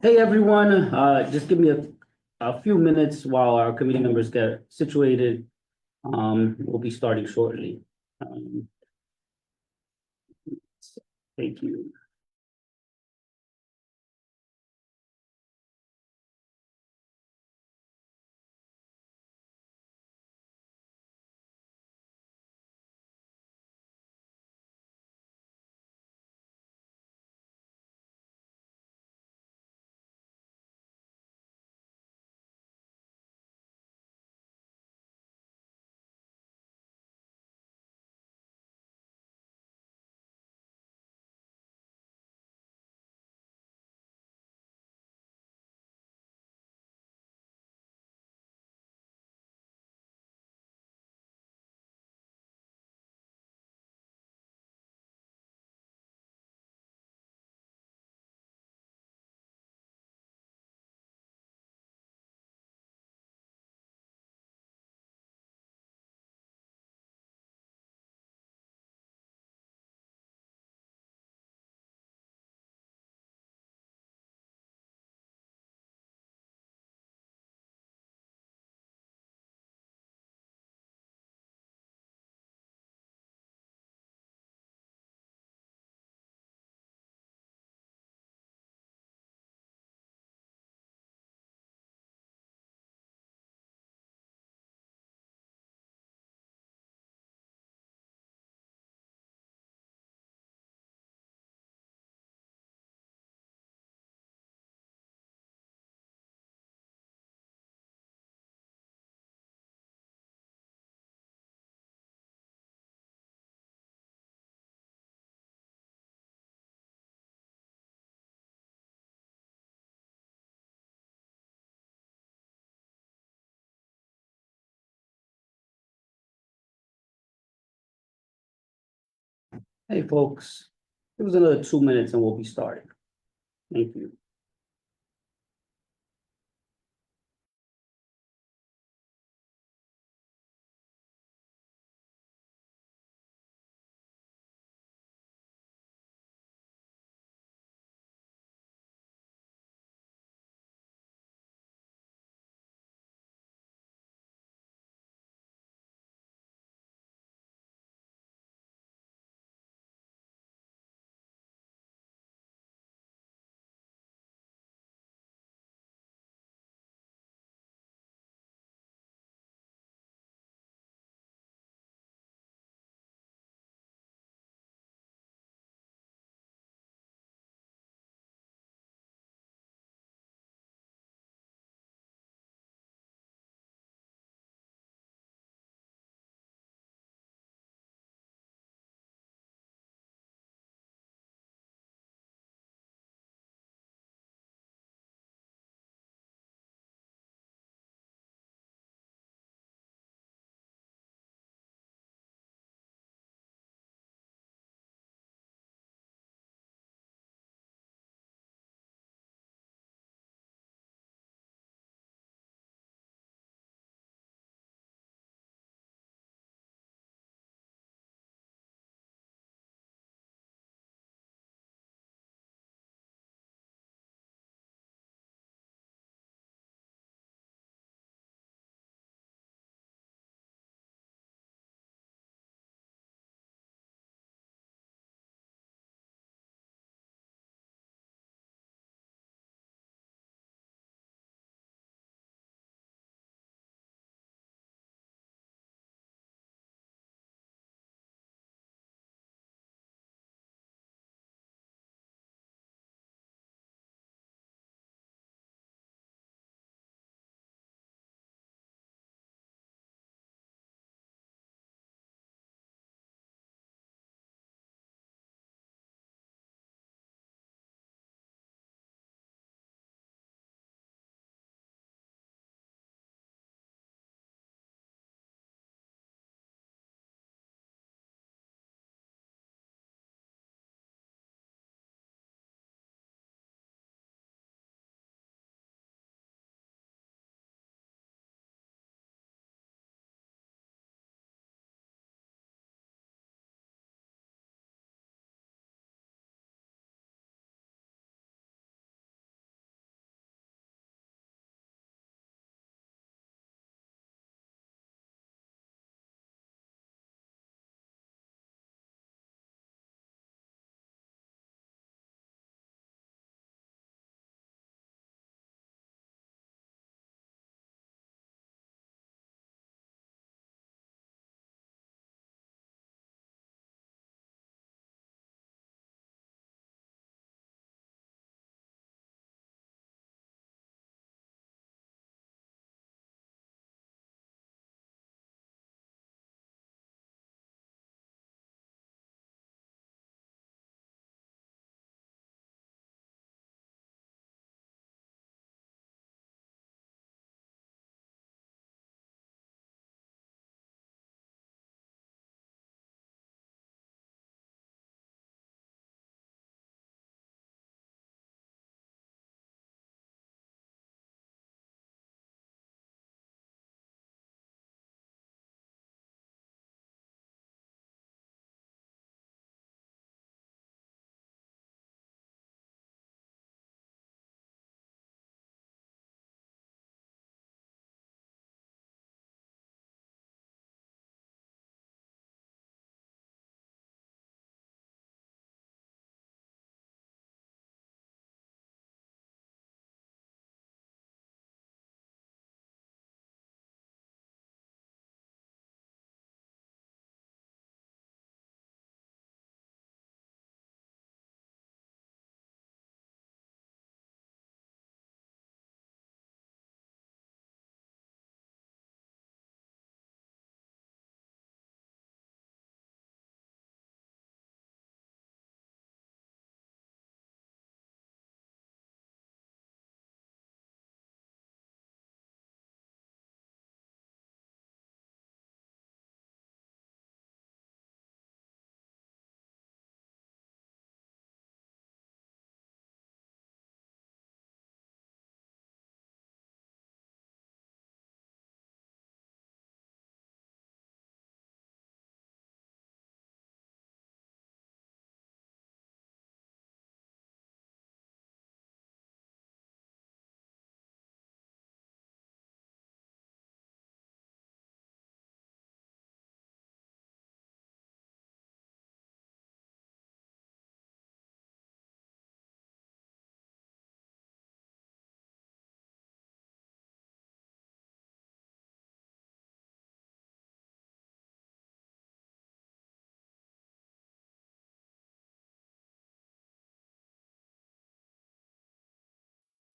Hey, everyone, just give me a few minutes while our committee members get situated. We'll be starting shortly. Um, Thank you. Hey, folks, give us another 2 minutes and we'll be starting. Thank you.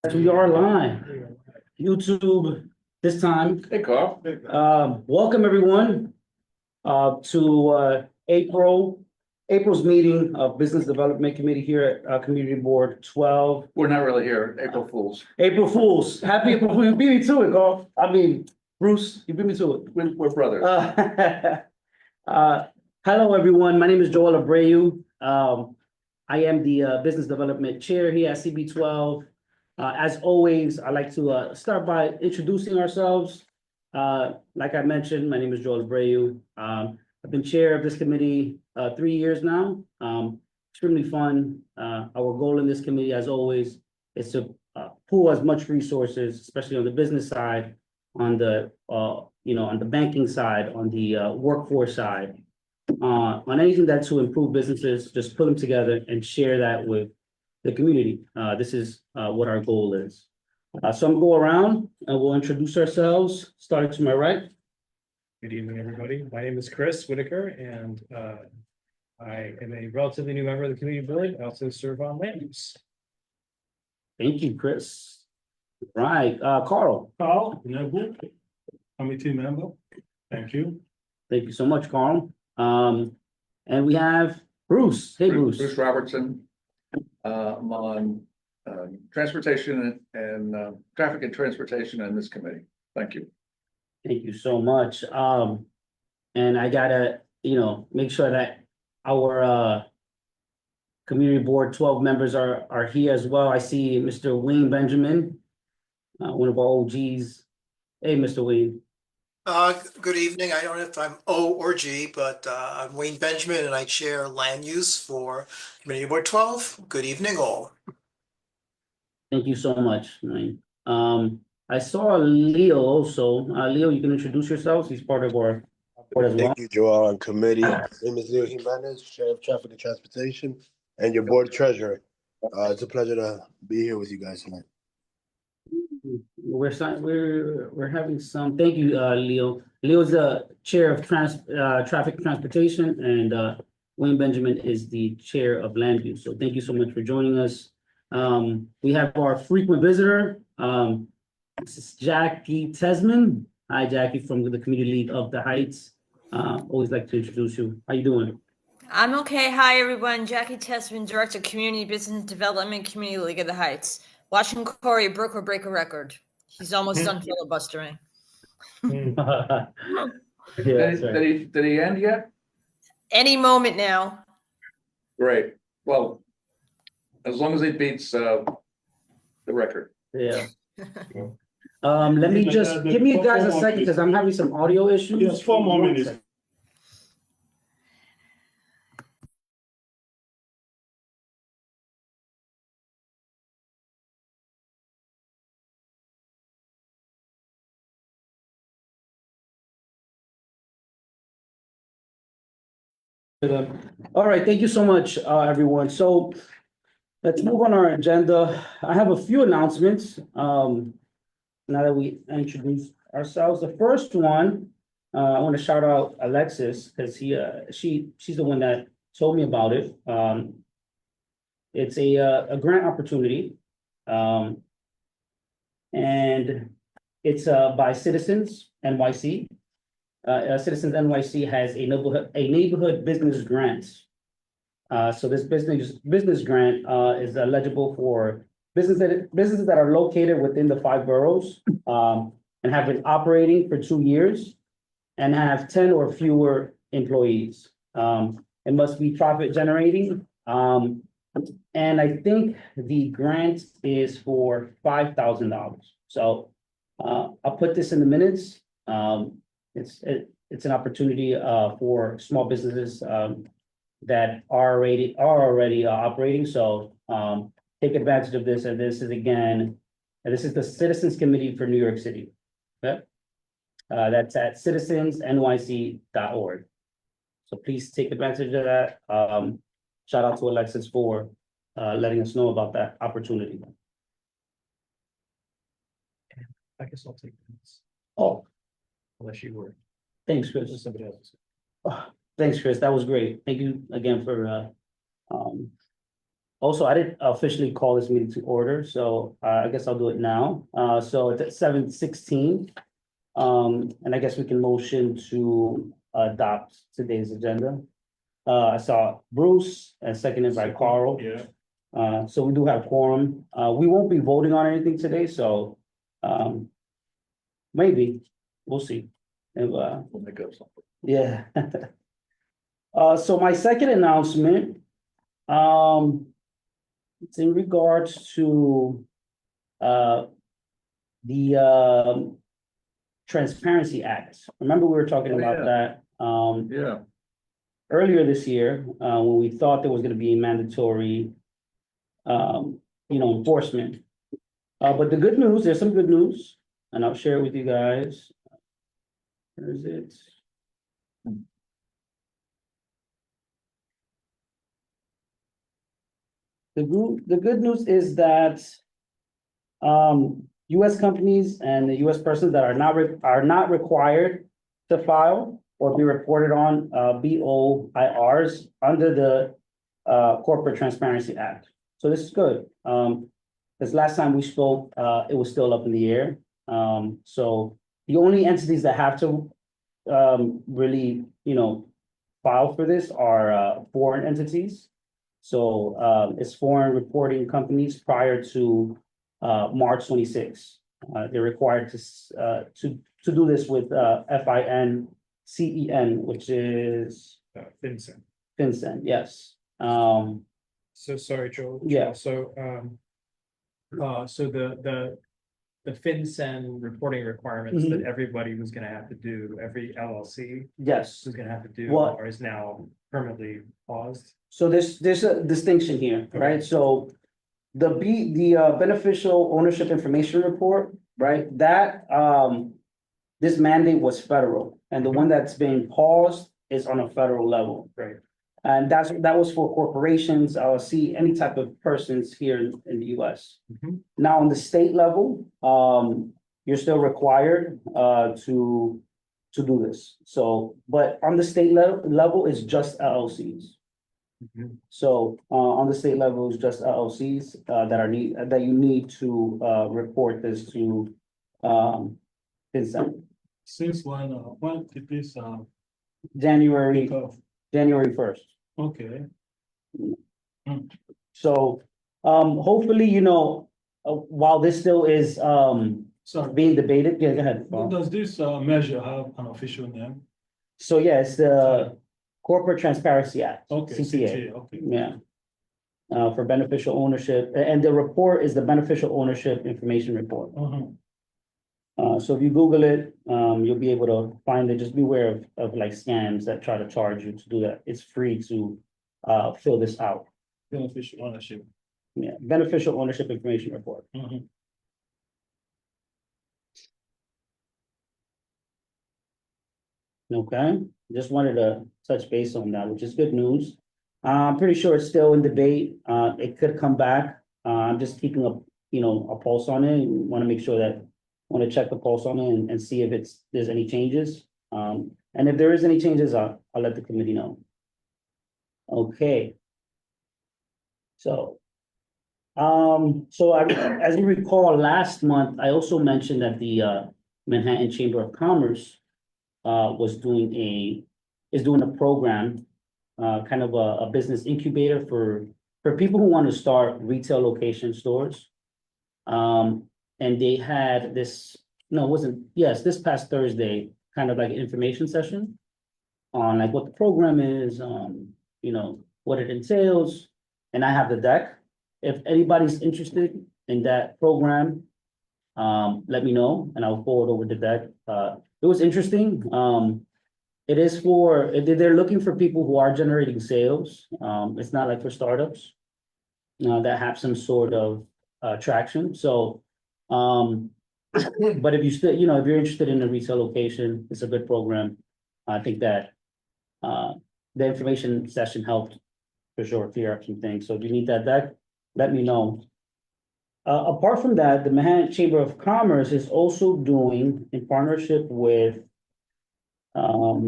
We are live. YouTube this time. Hey, Carl. Welcome everyone to April's meeting of Business Development Committee here at Community Board 12. We're not really here, April Fools. April Fools. Happy April Fools. You beat me to it, Carl. I mean, Bruce, you beat me to it. We're brothers. Hello, everyone. My name is Joel Abreu. I am the Business Development Chair here at CB12. As always, I'd like to start by introducing ourselves. Like I mentioned, my name is Joel Abreu. I've been chair of this committee 3 years now. Extremely fun. Our goal in this committee, as always, is to pool as much resources, especially on the business side, on the on the banking side, on the workforce side, on anything that's to improve businesses. Just put them together and share that with the community. This is what our goal is. So I'm gonna go around and we'll introduce ourselves, starting to my right. Good evening, everybody. My name is Chris Whitaker, and I am a relatively new member of the community board. I also serve on land use. Thank you, Chris. Right, Carl. Carl Noble, committee member. Thank you. Thank you so much, Carl. And we have Bruce. Hey, Bruce. Bruce Robertson. I'm on transportation and traffic and transportation in this committee. Thank you. Thank you so much. And I gotta, make sure that our community board 12 members are here as well. I see Mr. Wayne Benjamin, one of our OGs. Hey, Mr. Wayne. Good evening. I don't know if I'm O or G, but I'm Wayne Benjamin and I chair land use for Community Board 12. Good evening, all. Thank you so much, Wayne. I saw Leo also. Leo, you can introduce yourself. He's part of our board as well. Thank you, Joel, on committee. My name is Leo Jimenez, Chair of Traffic and Transportation, and your board treasurer. It's a pleasure to be here with you guys tonight. We're having some. Thank you, Leo. Leo's the chair of traffic and transportation, and Wayne Benjamin is the chair of land use. So thank you so much for joining us. We have our frequent visitor. This is Jackie Tesman. Hi, Jackie, from the Community League of the Heights. Always like to introduce you. How you doing? I'm okay. Hi, everyone. Jackie Tesman, Director of Community Business Development, Community League of the Heights. Watching Corey broke or break a record. He's almost done filibustering. Yeah, that's right. Did he end yet? Any moment now. Great. Well, as long as he beats the record. Yeah. Let me just give me guys a second because I'm having some audio issues. Yes, 4 more minutes. All right, thank you so much, everyone. So let's move on our agenda. I have a few announcements. Now that we introduced ourselves, the first one, I want to shout out Alexis because she's the one that told me about it. It's a grant opportunity, and it's by Citizens NYC. Citizens NYC has a neighborhood business grant. So this business grant is eligible for businesses that are located within the 5 boroughs and have been operating for 2 years and have 10 or fewer employees. It must be profit generating. And I think the grant is for $5,000. So I'll put this in the minutes. It's an opportunity for small businesses that are already operating. So take advantage of this. And this is the Citizens Committee for New York City. Okay? That's at citizensnyc.org. So please take advantage of that. Shout out to Alexis for letting us know about that opportunity. I guess I'll take this, Oh, unless you were. thanks, Chris. Somebody else. Thanks, Chris. That was great. Thank you again for Also, I didn't officially call this meeting to order, so I guess I'll do it now. So it's at 7:16. And I guess we can motion to adopt today's agenda. I saw Bruce and seconded by Carl. Yeah, So we do have quorum. We won't be voting on anything today, so maybe, we'll see. And, We'll make up something. yeah. So my second announcement, it's in regards to the Transparency Act. Remember, we were talking Oh, about yeah. that Yeah, earlier this year, when we thought there was gonna be a mandatory enforcement. But the good news, there's some good news, and I'll share it with you guys. Where is it? The good news is that US companies and the US persons that are not required to file or be reported on BOIRs under the Corporate Transparency Act. So this is good. Because last time we spoke, it was still up in the air. So the only entities that have to really, file for this are foreign entities. So it's foreign reporting companies prior to March 26th. They're required to do this with FINCEN, which is Vincent. FinCEN, yes. So sorry, Joel. Yeah. So, so the FinCEN reporting requirements that everybody was gonna have to do, every LLC Yes. was gonna have to do, What? or is now permanently paused. So there's a distinction here, right? Okay. So the beneficial ownership information report, right? That this mandate was federal, and the one that's being paused is on a federal level. Right. And that was for corporations, LLC, any type of persons here in the US. Mhm. Now, on the state level, you're still required to do this. So, but on the state level, it's just LLCs. Mhm. So on the state level, it's just LLCs that you need to report this to FinCEN. since when did this, January kick off? 1st. Okay, So hopefully, while this still is sorry, being debated, yeah, go ahead. Paul. does this measure have an official name? So yeah, it's the Corporate Transparency Act. Okay, CTA. CTA, okay. Yeah. For beneficial ownership, and the report is the beneficial ownership information report. So if you Google it, you'll be able to find it. Just beware of like scams that try to charge you to do that. It's free to fill this out. Beneficial ownership. Yeah, beneficial ownership information report. Mhm. Okay, just wanted to touch base on that, which is good news. I'm pretty sure it's still in debate. It could come back. I'm just keeping a pulse on it. Want to make sure that, want to check the pulse on it and see if there's any changes. And if there is any changes, I'll let the committee know. Okay. So, as you recall, last month, I also mentioned that the Manhattan Chamber of Commerce is doing a program, kind of a business incubator for people who want to start retail location stores. And they had this, no, it wasn't, yes, this past Thursday, kind of like an information session on like what the program is, what it entails, and I have the deck. If anybody's interested in that program, let me know and I'll forward over the deck. It was interesting. It is they're looking for people who are generating sales. It's not like for startups that have some sort of traction. So, but if you still, if you're interested in a retail location, it's a good program. I think that the information session helped for sure clear up some things. So if you need that deck, let me know. Apart from that, the Manhattan Chamber of Commerce is also doing, in partnership with, let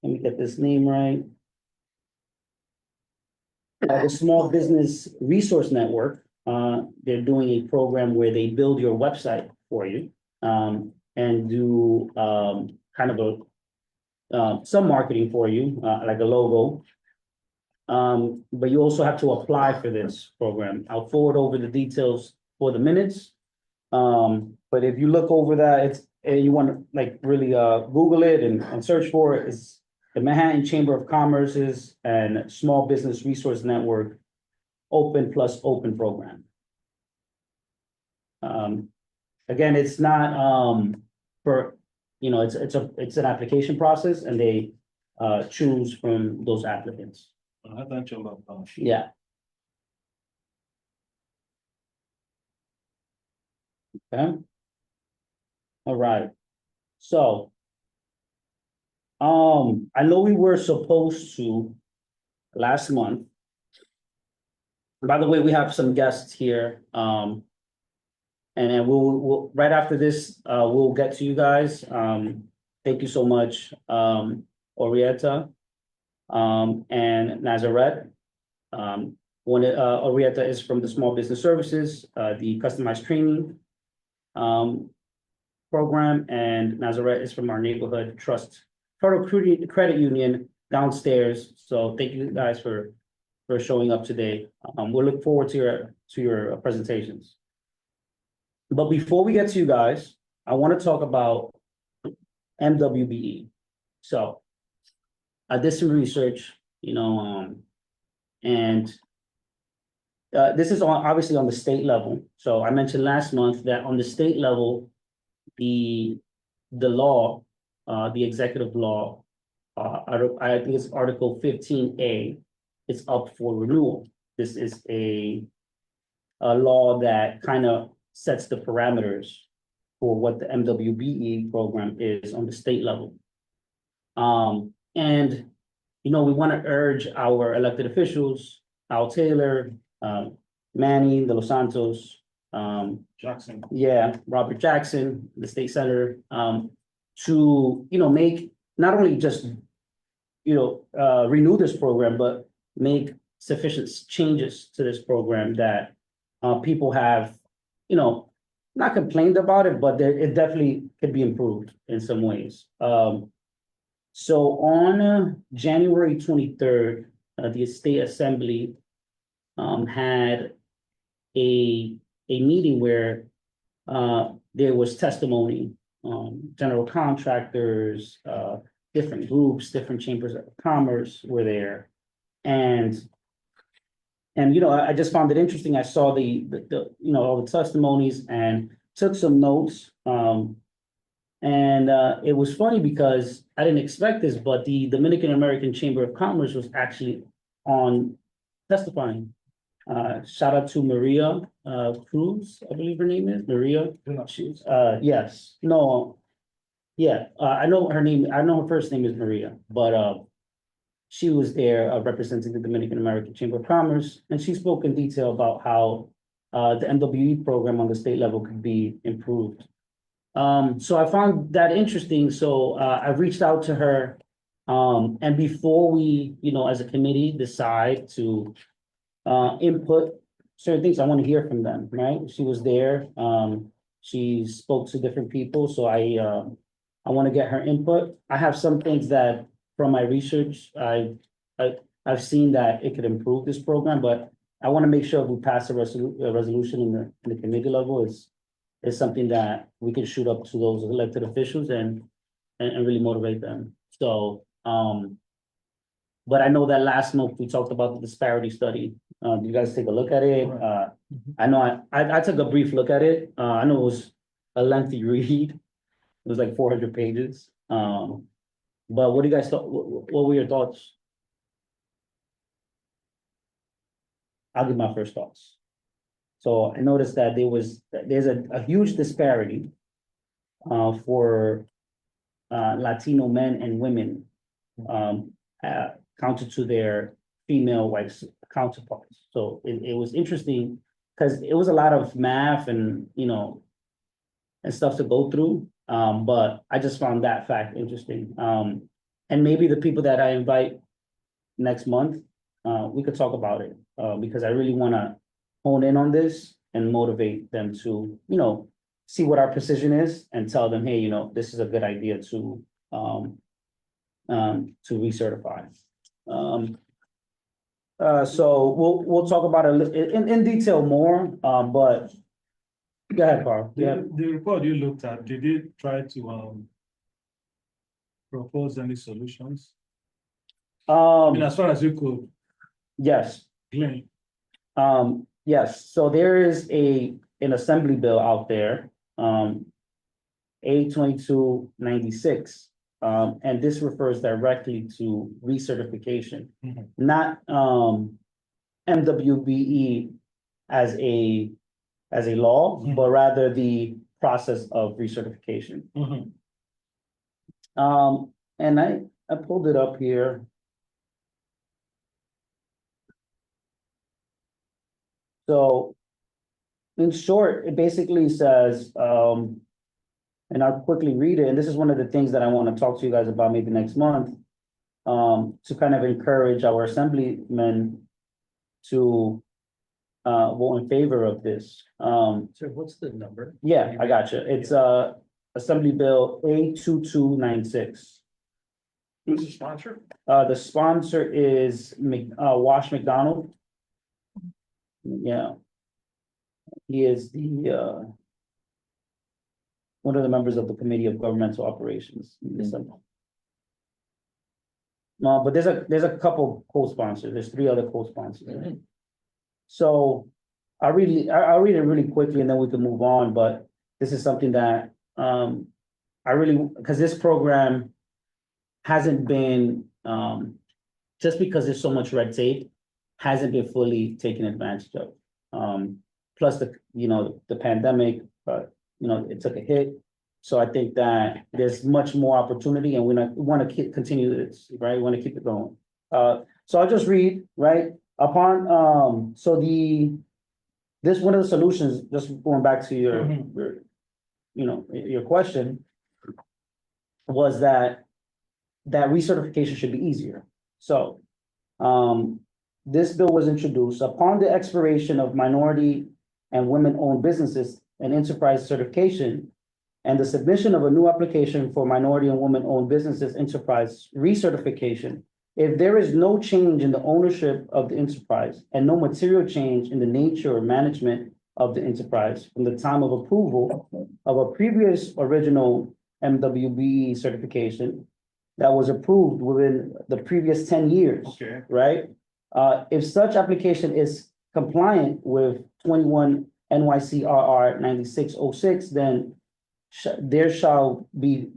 me get this name right. The Small Business Resource Network, they're doing a program where they build your website for you, and do, kind of some marketing for you, like a logo. But you also have to apply for this program. I'll forward over the details for the minutes. But if you look over that, you want to like really, Google it and search for it, it's the Manhattan Chamber of Commerce's and Small Business Resource Network Open Plus Open program. Again, it's not, for, it's an application process and they, choose from those applicants. I thought you about that. Yeah. Okay. All right. So. I know we were supposed to last month. By the way, we have some guests here, and then we'll right after this, we'll get to you guys. Thank you so much, Orietta, and Nazareth. Orietta is from the Small Business Services, the customized training program, and Nazareth is from our Neighborhood Trust Federal Credit Union downstairs. So thank you guys for showing up today. We'll look forward to your presentations. But before we get to you guys, I want to talk about MWBE. So I did some research, and this is obviously on the state level. So I mentioned last month that on the state level, the law, the executive law, I think it's Article 15A, is up for renewal. This is a law that kind of sets the parameters for what the MWBE program is on the state level. And, we want to urge our elected officials, Al Taylor, Manny De Los Santos, Jackson. Robert Jackson, the state senator, to, make not only just, renew this program, but make sufficient changes to this program that people have, not complained about it, but it definitely could be improved in some ways. So on January 23rd, the State Assembly had a meeting where there was testimony, general contractors, different groups, different chambers of commerce were there. And I just found it interesting. I saw the all the testimonies and took some notes. And it was funny because I didn't expect this, but the Dominican American Chamber of Commerce was actually on testifying. Shout out to Maria Cruz, I believe her name is Maria. She's yes, no, yeah, I know her name. I know her first name is Maria, but she was there representing the Dominican American Chamber of Commerce, and she spoke in detail about how the MWE program on the state level could be improved. So I found that interesting. So I reached out to her, and before we, as a committee, decide to input certain things, I want to hear from them, right? She was there. She spoke to different people, so I want to get her input. I have some things that from my research, I've seen that it could improve this program, but I want to make sure if we pass a resolution in the committee level, is something that we can shoot up to those elected officials and really motivate them. So, but I know that last month we talked about the disparity study. You guys take a look at it? I know I took a brief look at it. I know it was a lengthy read. It was like 400 pages. But what do you guys thought? What were your thoughts? I'll give my first thoughts. So I noticed that there's a huge disparity for Latino men and women counted to their female white counterparts. So it was interesting because it was a lot of math and and stuff to go through. But I just found that fact interesting. And maybe the people that I invite next month, we could talk about it, because I really wanna hone in on this and motivate them to, see what our position is and tell them, hey, this is a good idea to recertify. So we'll talk about it in detail more, but go ahead, Carl. Yeah. The report you looked at, did it try to propose any solutions? I mean, as far as you could Yes. glean. Yes, so there is an assembly bill out there, A 2296. And this refers directly to recertification, Mhm. not MWBE as a law, but rather the process of recertification. Mhm. And I pulled it up here. So in short, it basically says, and I'll quickly read it, and this is one of the things that I want to talk to you guys about maybe next month, to kind of encourage our assemblymen to vote in favor of this. So what's the number? Yeah, I got you. It's Assembly Bill A 2296. Who's the sponsor? The sponsor is Wash McDonald. Yeah. He is the one of the members of the Committee of Governmental Operations. But there's a couple co-sponsors. There's 3 other co-sponsors. So I'll read it really quickly and then we can move on, but this is something that I really, because this program hasn't been, just because there's so much red tape, hasn't been fully taken advantage of. Plus the pandemic, it took a hit. So I think that there's much more opportunity and we want to continue this, right? We want to keep it going. So I'll just read, right? Upon, this one of the solutions, just going back to your question, was that recertification should be easier. So, this bill was introduced upon the expiration of minority and women-owned businesses and enterprise certification and the submission of a new application for minority and women-owned businesses enterprise recertification. If there is no change in the ownership of the enterprise and no material change in the nature or management of the enterprise from the time of approval of a previous original MWBE certification that was approved within the previous 10 years, Okay. right? If such application is compliant with 21 NYCRR 9606, then there shall be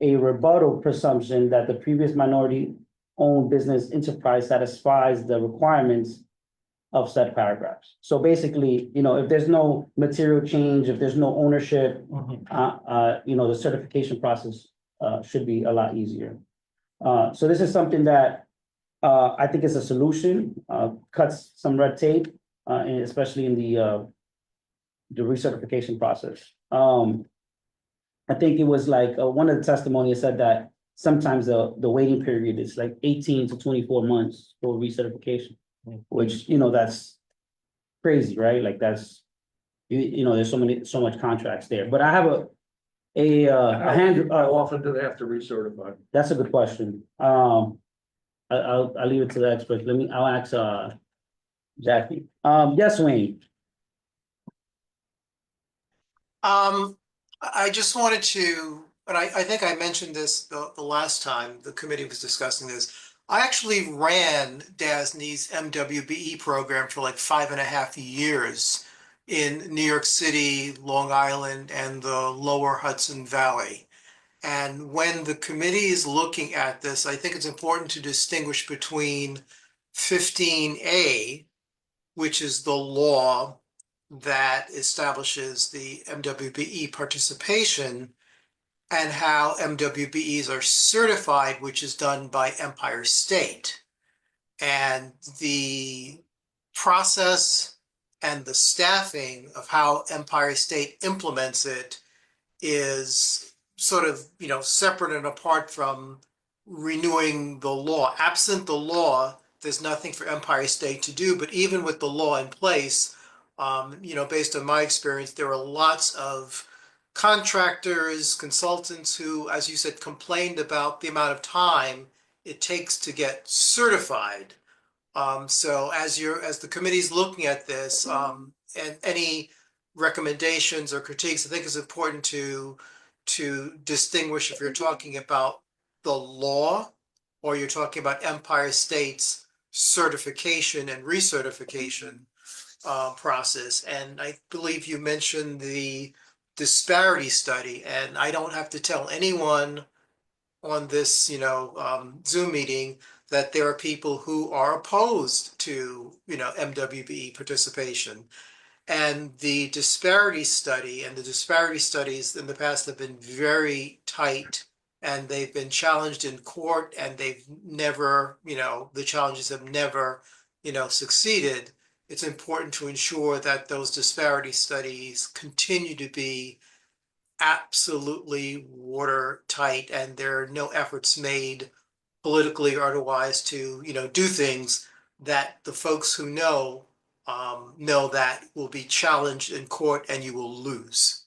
a rebuttal presumption that the previous minority-owned business enterprise satisfies the requirements of said paragraphs. So basically, if there's no material change, if there's no ownership, the certification process should be a lot easier. So this is something that I think is a solution, cuts some red tape, and especially in the recertification process. I think it was like one of the testimonies said that sometimes the waiting period is like 18 to 24 months for recertification, which, that's crazy, right? Like there's so much contracts there, but I have a hand. How often do they have to recertify? That's a good question. I'll leave it to the experts. I'll ask Jackie. Yes, Wayne. I just wanted to, and I think I mentioned this the last time the committee was discussing this. I actually ran DASNY's MWBE program for like 5.5 years in New York City, Long Island, and the lower Hudson Valley. And when the committee is looking at this, I think it's important to distinguish between 15A, which is the law that establishes the MWBE participation, and how MWBEs are certified, which is done by Empire State. And the process and the staffing of how Empire State implements it is sort of, separate and apart from renewing the law. Absent the law, there's nothing for Empire State to do, but even with the law in place, based on my experience, there are lots of contractors, consultants who, as you said, complained about the amount of time it takes to get certified. So as the committee's looking at this, and any recommendations or critiques, I think it's important to distinguish if you're talking about the law or you're talking about Empire State's certification and recertification process. And I believe you mentioned the disparity study, and I don't have to tell anyone on this, Zoom meeting that there are people who are opposed to, MWBE participation. And the disparity study and the disparity studies in the past have been very tight, and they've been challenged in court, and they've never, the challenges have never, succeeded. It's important to ensure that those disparity studies continue to be absolutely watertight, and there are no efforts made politically or otherwise to, do things that the folks who know that will be challenged in court and you will lose.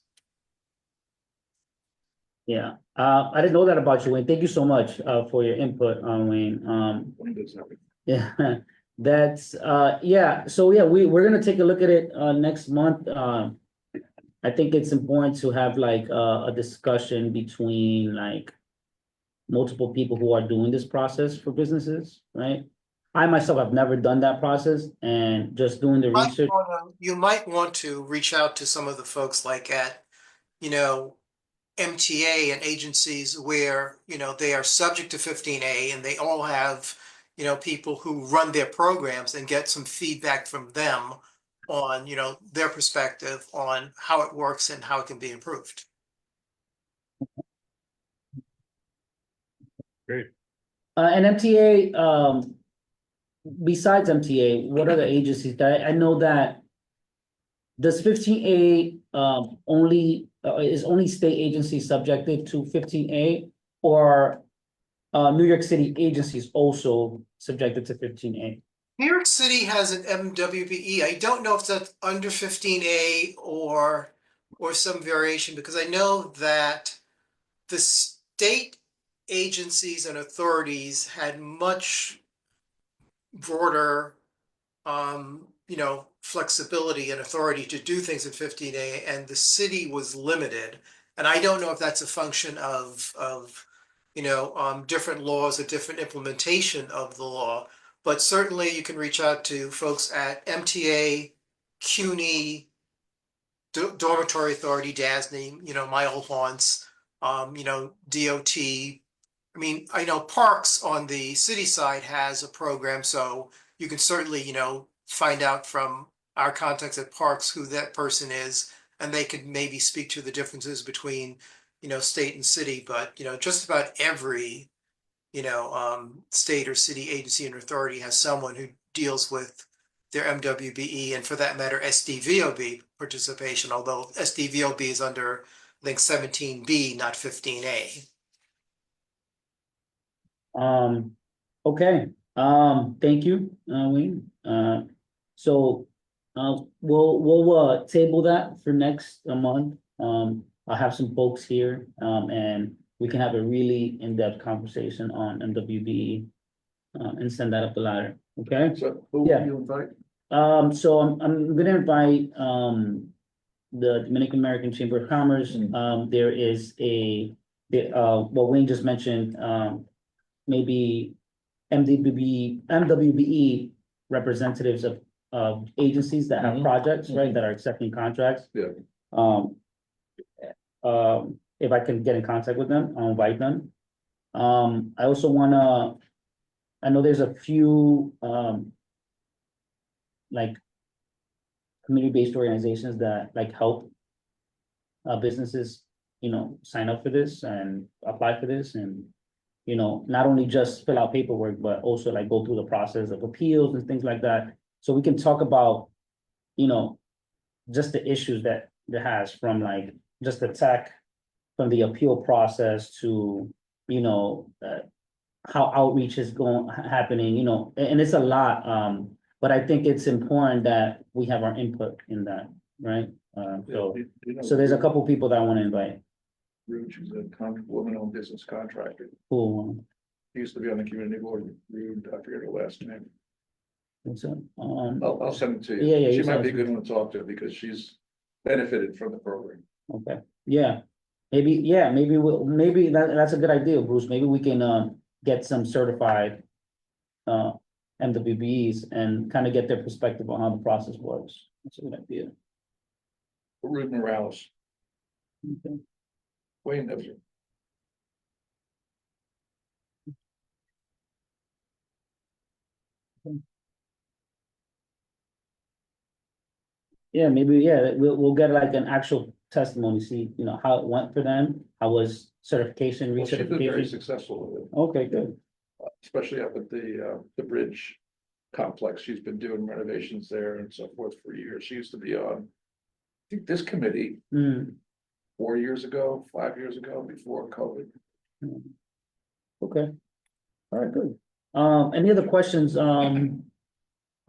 Yeah, I didn't know that about you, Wayne. Thank you so much for your input on Wayne. Yeah, that's so we're gonna take a look at it next month. I think it's important to have like a discussion between like multiple people who are doing this process for businesses, right? I myself have never done that process, and just doing the research. You might want to reach out to some of the folks like at, MTA and agencies where, they are subject to 15A, and they all have, people who run their programs, and get some feedback from them on, their perspective on how it works and how it can be improved. Great. And MTA, besides MTA, what other agencies that I know that does 15A is only state agencies subjected to 15A, or New York City agencies also subjected to 15A? New York City has an MWBE. I don't know if that's under 15A or some variation, because I know that the state agencies and authorities had much broader flexibility and authority to do things in 15A, and the city was limited. And I don't know if that's a function of different laws, a different implementation of the law. But certainly you can reach out to folks at MTA, CUNY, Dormitory Authority, DASNY, my old haunts, DOT. I mean, I know Parks on the city side has a program, so you can certainly, find out from our contacts at Parks who that person is, and they could maybe speak to the differences between, state and city. But, just about every, state or city agency and authority has someone who deals with their MWBE, and for that matter, SDVOB participation, although SDVOB is under, I think, 17B, not 15A. Okay, thank you, Wayne. So we'll table that for next month. I'll have some folks here, and we can have a really in-depth conversation on MWBE, and send that up the ladder. Okay. So who Yeah. will you invite? So I'm gonna invite the Dominican American Chamber of Commerce. There is what Wayne just mentioned, maybe MWBE representatives of agencies that have projects, right, that are accepting contracts. Yeah. If I can get in contact with them, I'll invite them. I also I know there's a few like community-based organizations that like help businesses, sign up for this and apply for this, and not only just fill out paperwork, but also like go through the process of appeals and things like that. So we can talk about, just the issues that it has, from like just the tech, from the appeal process to, how outreach is happening, you know, and it's a lot, but I think it's important that we have our input in that, right? So there's a couple people that I want to invite. Rude, she's a woman-owned business contractor. Who, She used to be on the community board. Rude, I forget her last name. so, I'll send it to you. Yeah, yeah, She you might send be it a good one to talk to because she's benefited from the program. okay, yeah, maybe that's a good idea, Bruce. Maybe we can, get some certified MWBs and kind of get their perspective on how the process works. That's a good idea. Rude Morales, Okay. Wayne knows her. Yeah, maybe, yeah, we'll get like an actual testimony, see, you know, how it went for them, how was certification, Well, she's been very recertification. successful with it, Okay, good. especially up at the bridge complex. She's been doing renovations there and so forth for years. She used to be on, I think, this committee Hmm, 4 years ago, 5 years ago, before COVID. okay. All right, good. Any other questions,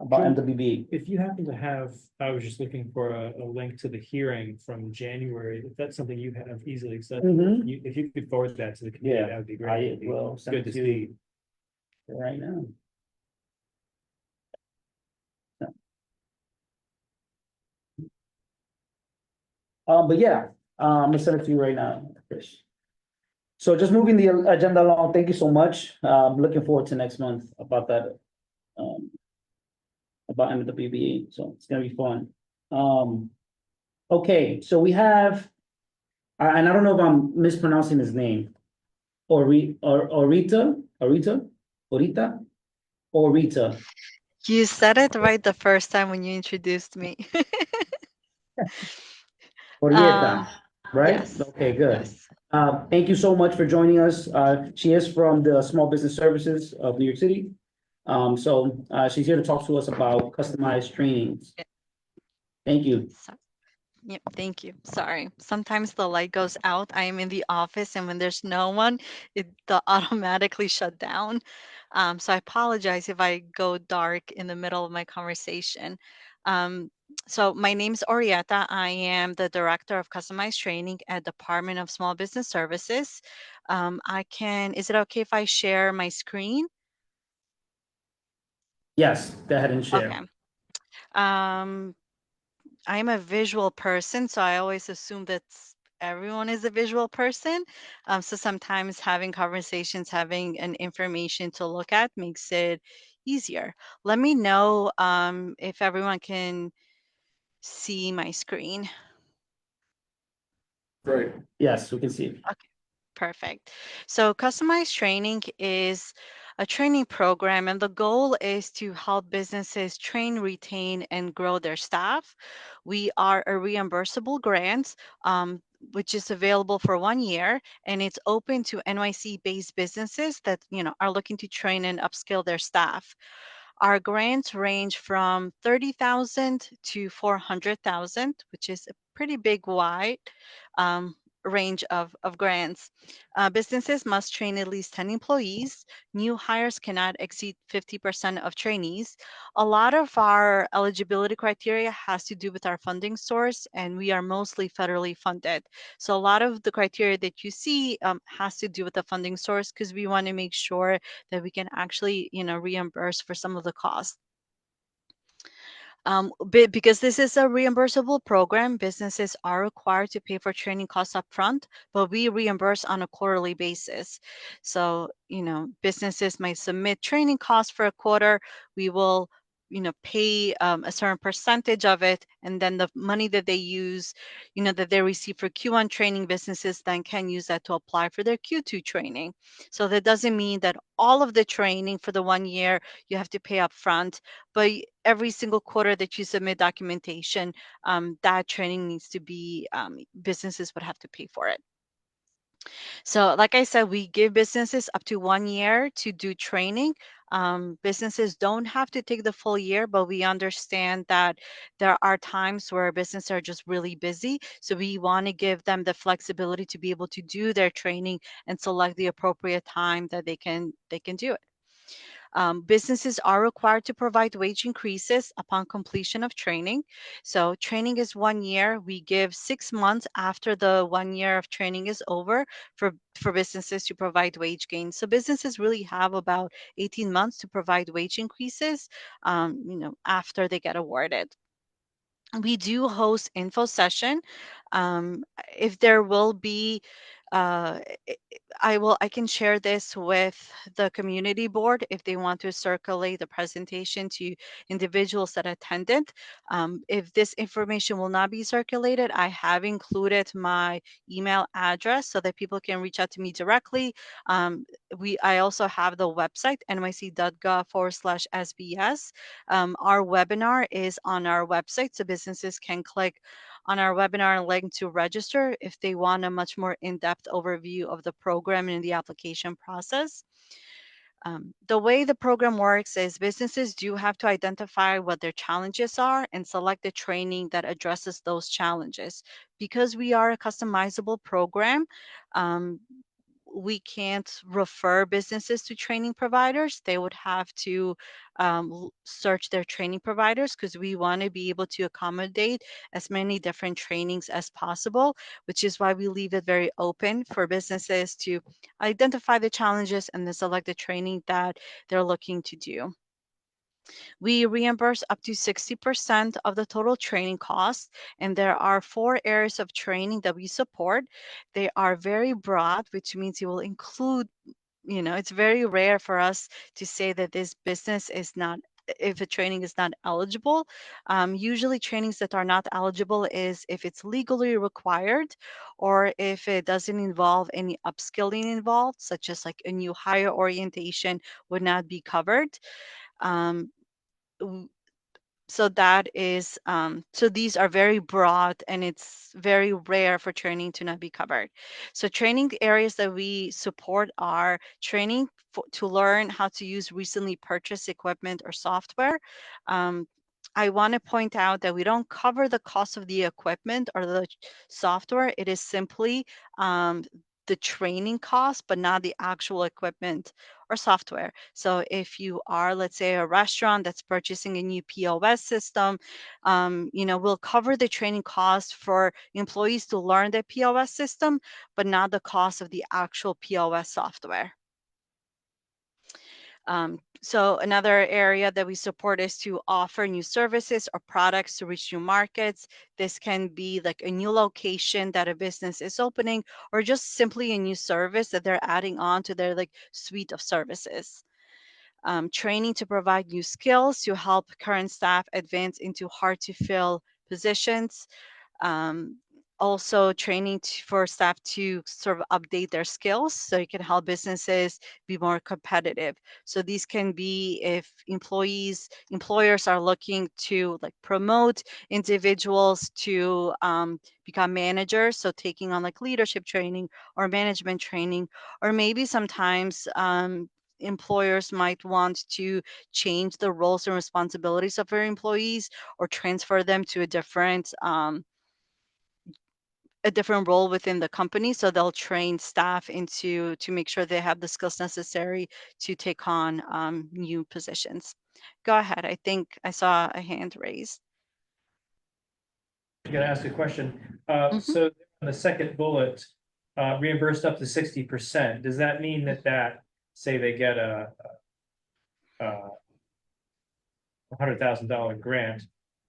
about Sure. MWB? If you happen to have, I was just looking for a link to the hearing from January, if that's something you have easily accessible. Mhm. If you could forward that to the committee, Yeah, that would be I great. It'd be will send Good it to to you. see. Right now. But yeah, I'm gonna send it to you right now, Chris. So just moving the agenda along, thank you so much. I'm looking forward to next month about that. About MWBE, so it's gonna be fun. Okay, so we have, and I don't know if I'm mispronouncing his name. Orita, Orita. You said it right the first time when you introduced me. Orieta, right? Yes, Okay, good. yes. Thank you so much for joining us. She is from the Small Business Services of New York City. She's here to talk to us about customized trainings. Thank you. So, yep, thank you. Sorry. Sometimes the light goes out. I am in the office, and when there's no one, the automatically shut down. So I apologize if I go dark in the middle of my conversation. So my name's Orieta. I am the Director of Customized Training at Department of Small Business Services. Is it okay if I share my screen? Yes, go ahead and share. Okay. I'm a visual person, so I always assume that everyone is a visual person. So sometimes having conversations, having an information to look at makes it easier. Let me know if everyone can see my screen. Great. Yes, we can see it. Okay, perfect. So customized training is a training program, and the goal is to help businesses train, retain, and grow their staff. We are a reimbursable grant, which is available for 1 year, and it's open to NYC-based businesses that are looking to train and upskill their staff. Our grants range from 30,000 to 400,000, which is a pretty big wide um, range of grants. Businesses must train at least 10 employees. New hires cannot exceed 50% of trainees. A lot of our eligibility criteria has to do with our funding source, and we are mostly federally funded. So a lot of the criteria that you see has to do with the funding source, because we want to make sure that we can actually, reimburse for some of the costs. Because this is a reimbursable program, businesses are required to pay for training costs up front, but we reimburse on a quarterly basis. So, businesses might submit training costs for a quarter. We will, pay a certain percentage of it, and then the money that they use, that they receive for Q1 training, businesses then can use that to apply for their Q2 training. So that doesn't mean that all of the training for the 1 year you have to pay up front, but every single quarter that you submit documentation, that training needs to be, businesses would have to pay for it. So, like I said, we give businesses up to 1 year to do training. Businesses don't have to take the full year, but we understand that there are times where businesses are just really busy. So we want to give them the flexibility to be able to do their training and select the appropriate time that they can do it. Businesses are required to provide wage increases upon completion of training. So, training is 1 year. We give 6 months after the 1 year of training is over for businesses to provide wage gains. So, businesses really have about 18 months to provide wage increases, after they get awarded. We do host info session. If there will be uh, I can share this with the community board if they want to circulate the presentation to individuals that attended. If this information will not be circulated, I have included my email address so that people can reach out to me directly. I also have the website nyc.gov/SBS. Our webinar is on our website, so businesses can click on our webinar link to register if they want a much more in-depth overview of the program and the application process. The way the program works is businesses do have to identify what their challenges are and select the training that addresses those challenges. Because we are a customizable program, um, we can't refer businesses to training providers. They would have to search their training providers because we want to be able to accommodate as many different trainings as possible, which is why we leave it very open for businesses to identify the challenges and then select the training that they're looking to do. We reimburse up to 60% of the total training costs, and there are 4 areas of training that we support. They are very broad, which means it will include, it's very rare for us to say that this business is not if a training is not eligible. Usually trainings that are not eligible is if it's legally required or if it doesn't involve any upskilling involved, such as like a new hire orientation would not be covered. Um, w- so that is so these are very broad and it's very rare for training to not be covered. So training areas that we support are training to learn how to use recently purchased equipment or software. I want to point out that we don't cover the cost of the equipment or the software. It is simply the training cost, but not the actual equipment or software. So if you are, let's say, a restaurant that's purchasing a new POS system, we'll cover the training cost for employees to learn the POS system, but not the cost of the actual POS software. So another area that we support is to offer new services or products to reach new markets. This can be like a new location that a business is opening, or just simply a new service that they're adding on to their like suite of services. Training to provide new skills to help current staff advance into hard to fill positions. Um, Also training for staff to sort of update their skills so it can help businesses be more competitive. So these can be if employers are looking to like promote individuals to become managers, so taking on like leadership training or management training, or maybe sometimes employers might want to change the roles and responsibilities of their employees or transfer them to a different role within the company, so they'll train staff to make sure they have the skills necessary to take on new positions. Go ahead. I think I saw a hand raised. I'm gonna ask a question. Mhm. So on the second bullet, reimbursed up to 60%, does that mean that say they get a $100,000 grant,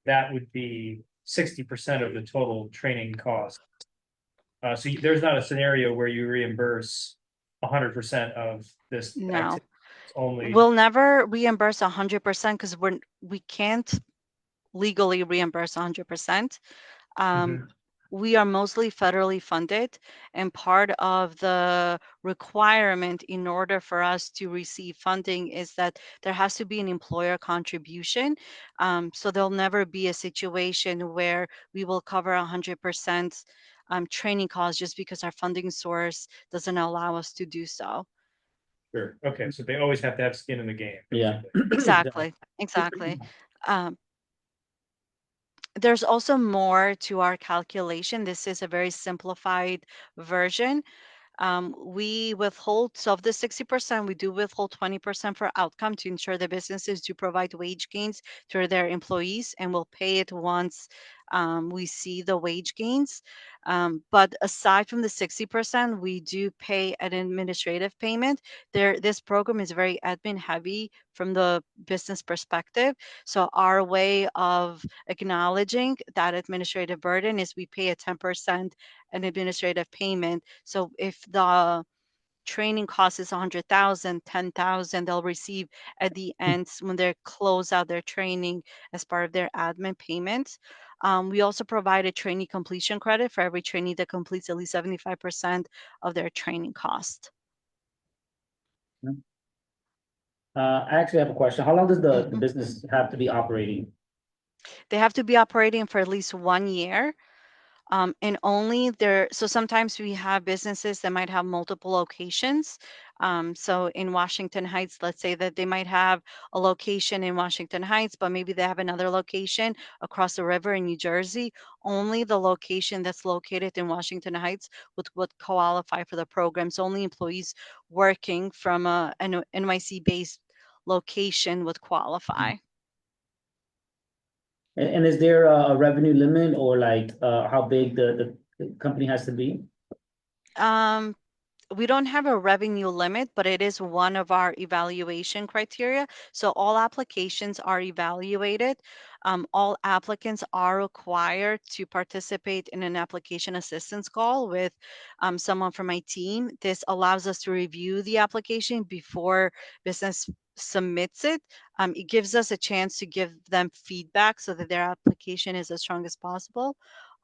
that would be 60% of the total training cost? So there's not a scenario where you reimburse 100% of this No, activity. It's only, we'll never reimburse 100% because we can't legally reimburse 100%. Mhm. We are mostly federally funded, and part of the requirement in order for us to receive funding is that there has to be an employer contribution. So there'll never be a situation where we will cover 100% training costs just because our funding source doesn't allow us to do so. Sure, okay, so they always have to have skin in the game. Yeah. Exactly, exactly. Um, there's also more to our calculation. This is a very simplified version. We withhold, so of the 60%, we do withhold 20% for outcome to ensure the businesses do provide wage gains to their employees, and we'll pay it once we see the wage gains. But aside from the 60%, we do pay an administrative payment. This program is very admin heavy from the business perspective. So our way of acknowledging that administrative burden is we pay a 10% an administrative payment. So if the training cost is 100,000, 10,000, they'll receive at the end when they close out their training as part of their admin payments. We also provide a trainee completion credit for every trainee that completes at least 75% of their training cost. I actually have a question. How long does the Mhm. business have to be operating? They have to be operating for at least 1 year. And only there, so sometimes we have businesses that might have multiple locations. So in Washington Heights, let's say that they might have a location in Washington Heights, but maybe they have another location across the river in New Jersey. Only the location that's located in Washington Heights would qualify for the program. So only employees working from an NYC-based location would qualify. And is there a revenue limit or like how big the company has to be? Um, we don't have a revenue limit, but it is one of our evaluation criteria. So all applications are evaluated. All applicants are required to participate in an application assistance call with someone from my team. This allows us to review the application before business submits it. It gives us a chance to give them feedback so that their application is as strong as possible.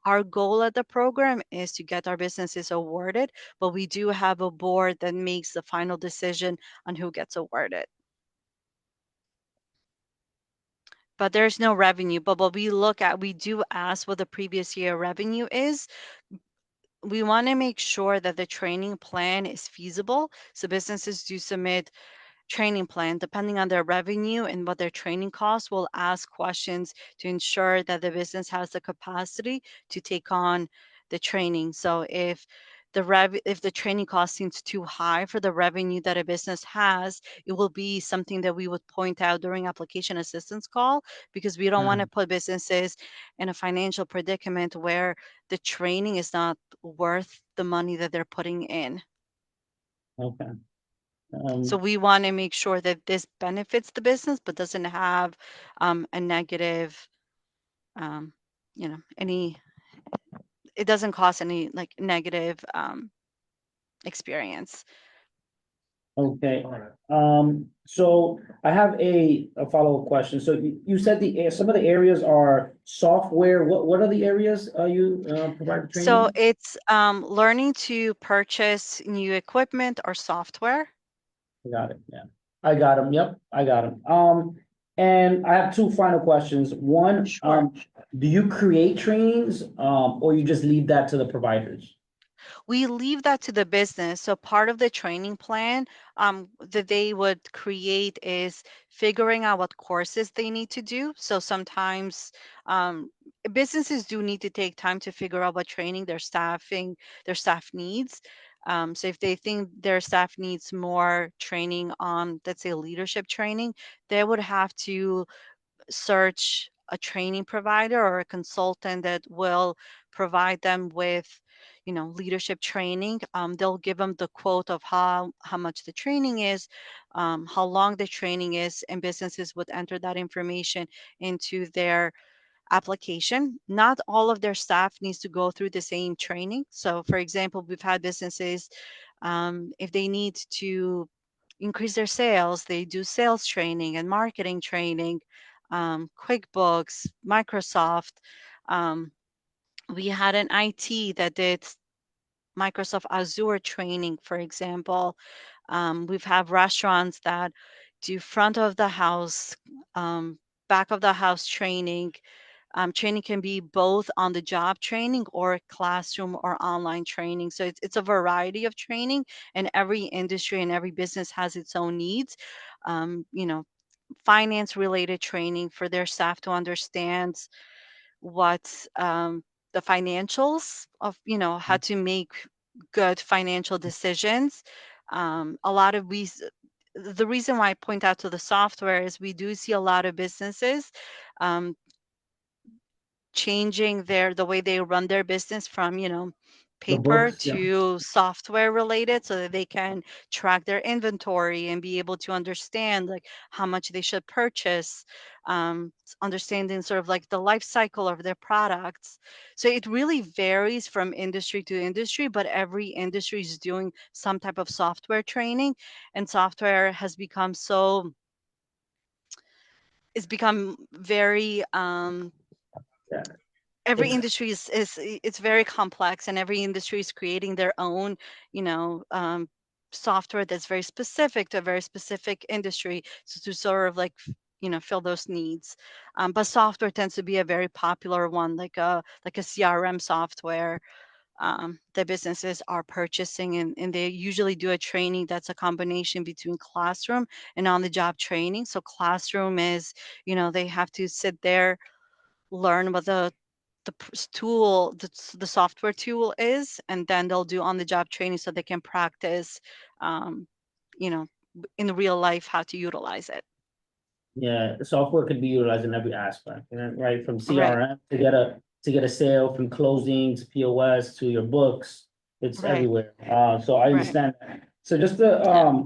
Our goal at the program is to get our businesses awarded, but we do have a board that makes the final decision on who gets awarded. But there's no revenue. But what we look at, we do ask what the previous year revenue is. We want to make sure that the training plan is feasible. So businesses do submit training plan depending on their revenue and what their training costs. We'll ask questions to ensure that the business has the capacity to take on the training. So if the training cost seems too high for the revenue that a business has, it will be something that we would point out during application assistance call, because we don't want to put businesses in a financial predicament where the training is not worth the money that they're putting in. Okay. So we want to make sure that this benefits the business, but doesn't have a negative, it doesn't cause any like negative experience. Okay, so I have a follow-up question. So you said some of the areas are software. What are the areas you provide training? So it's learning to purchase new equipment or software. Got it, yeah. I got them, yep, I got them. And I have two final questions. One, Sure. do you create trainings, or you just leave that to the providers? We leave that to the business. So part of the training plan that they would create is figuring out what courses they need to do. So sometimes businesses do need to take time to figure out what training their staff needs. So if they think their staff needs more training on, let's say, leadership training, they would have to search a training provider or a consultant that will provide them with leadership training. They'll give them the quote of how much the training is, how long the training is, and businesses would enter that information into their application. Not all of their staff needs to go through the same training. So for example, we've had businesses, if they need to increase their sales, they do sales training and marketing training, QuickBooks, Microsoft. We had an IT that did Microsoft Azure training, for example. We've had restaurants that do front of the house, back of the house training, Training can be both on the job training or classroom or online training. So it's a variety of training, and every industry and every business has its own needs. You know, finance related training for their staff to understand what's the financials of, you know, how to make good financial decisions. A lot of the reason why I point out to the software is we do see a lot of businesses um, changing the way they run their business from, you know, The paper books, yeah. to software related, so that they can track their inventory and be able to understand like how much they should purchase, understanding sort of like the life cycle of their products. So it really varies from industry to industry, but every industry is doing some type of software training, and software has become so it's become very Yeah. every It's industry it's very complex, and every industry is creating their own, you know, software that's very specific to a very specific industry, so to sort of like you know, fill those needs. But software tends to be a very popular one, like a CRM software that businesses are purchasing, and they usually do a training that's a combination between classroom and on the job training. So classroom is, you know, they have to sit there, learn what tool, the software tool is, and then they'll do on the job training so they can practice, um, you know, in real life how to utilize it. Yeah, the software could be utilized in every aspect, right? From Right, CRM to get a sale, from closing to POS to your books, it's right, everywhere. So I right. understand that. So just to, Yeah.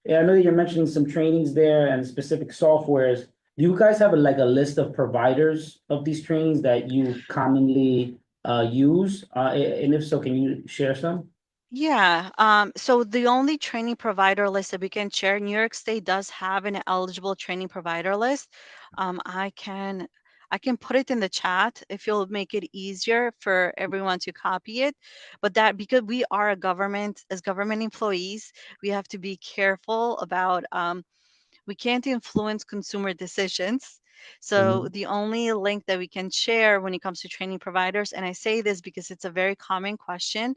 yeah, I know that you're mentioning some trainings there and specific softwares. Do you guys have like a list of providers of these trainings that you commonly use? And if so, can you share some? Yeah. So the only training provider list that we can share, New York State does have an eligible training provider list. I can put it in the chat if you'll make it easier for everyone to copy it. But that, because we are a government, as government employees, we have to be careful about we can't influence consumer decisions. So the only link that we can share when it comes to training providers, and I say this because it's a very common question,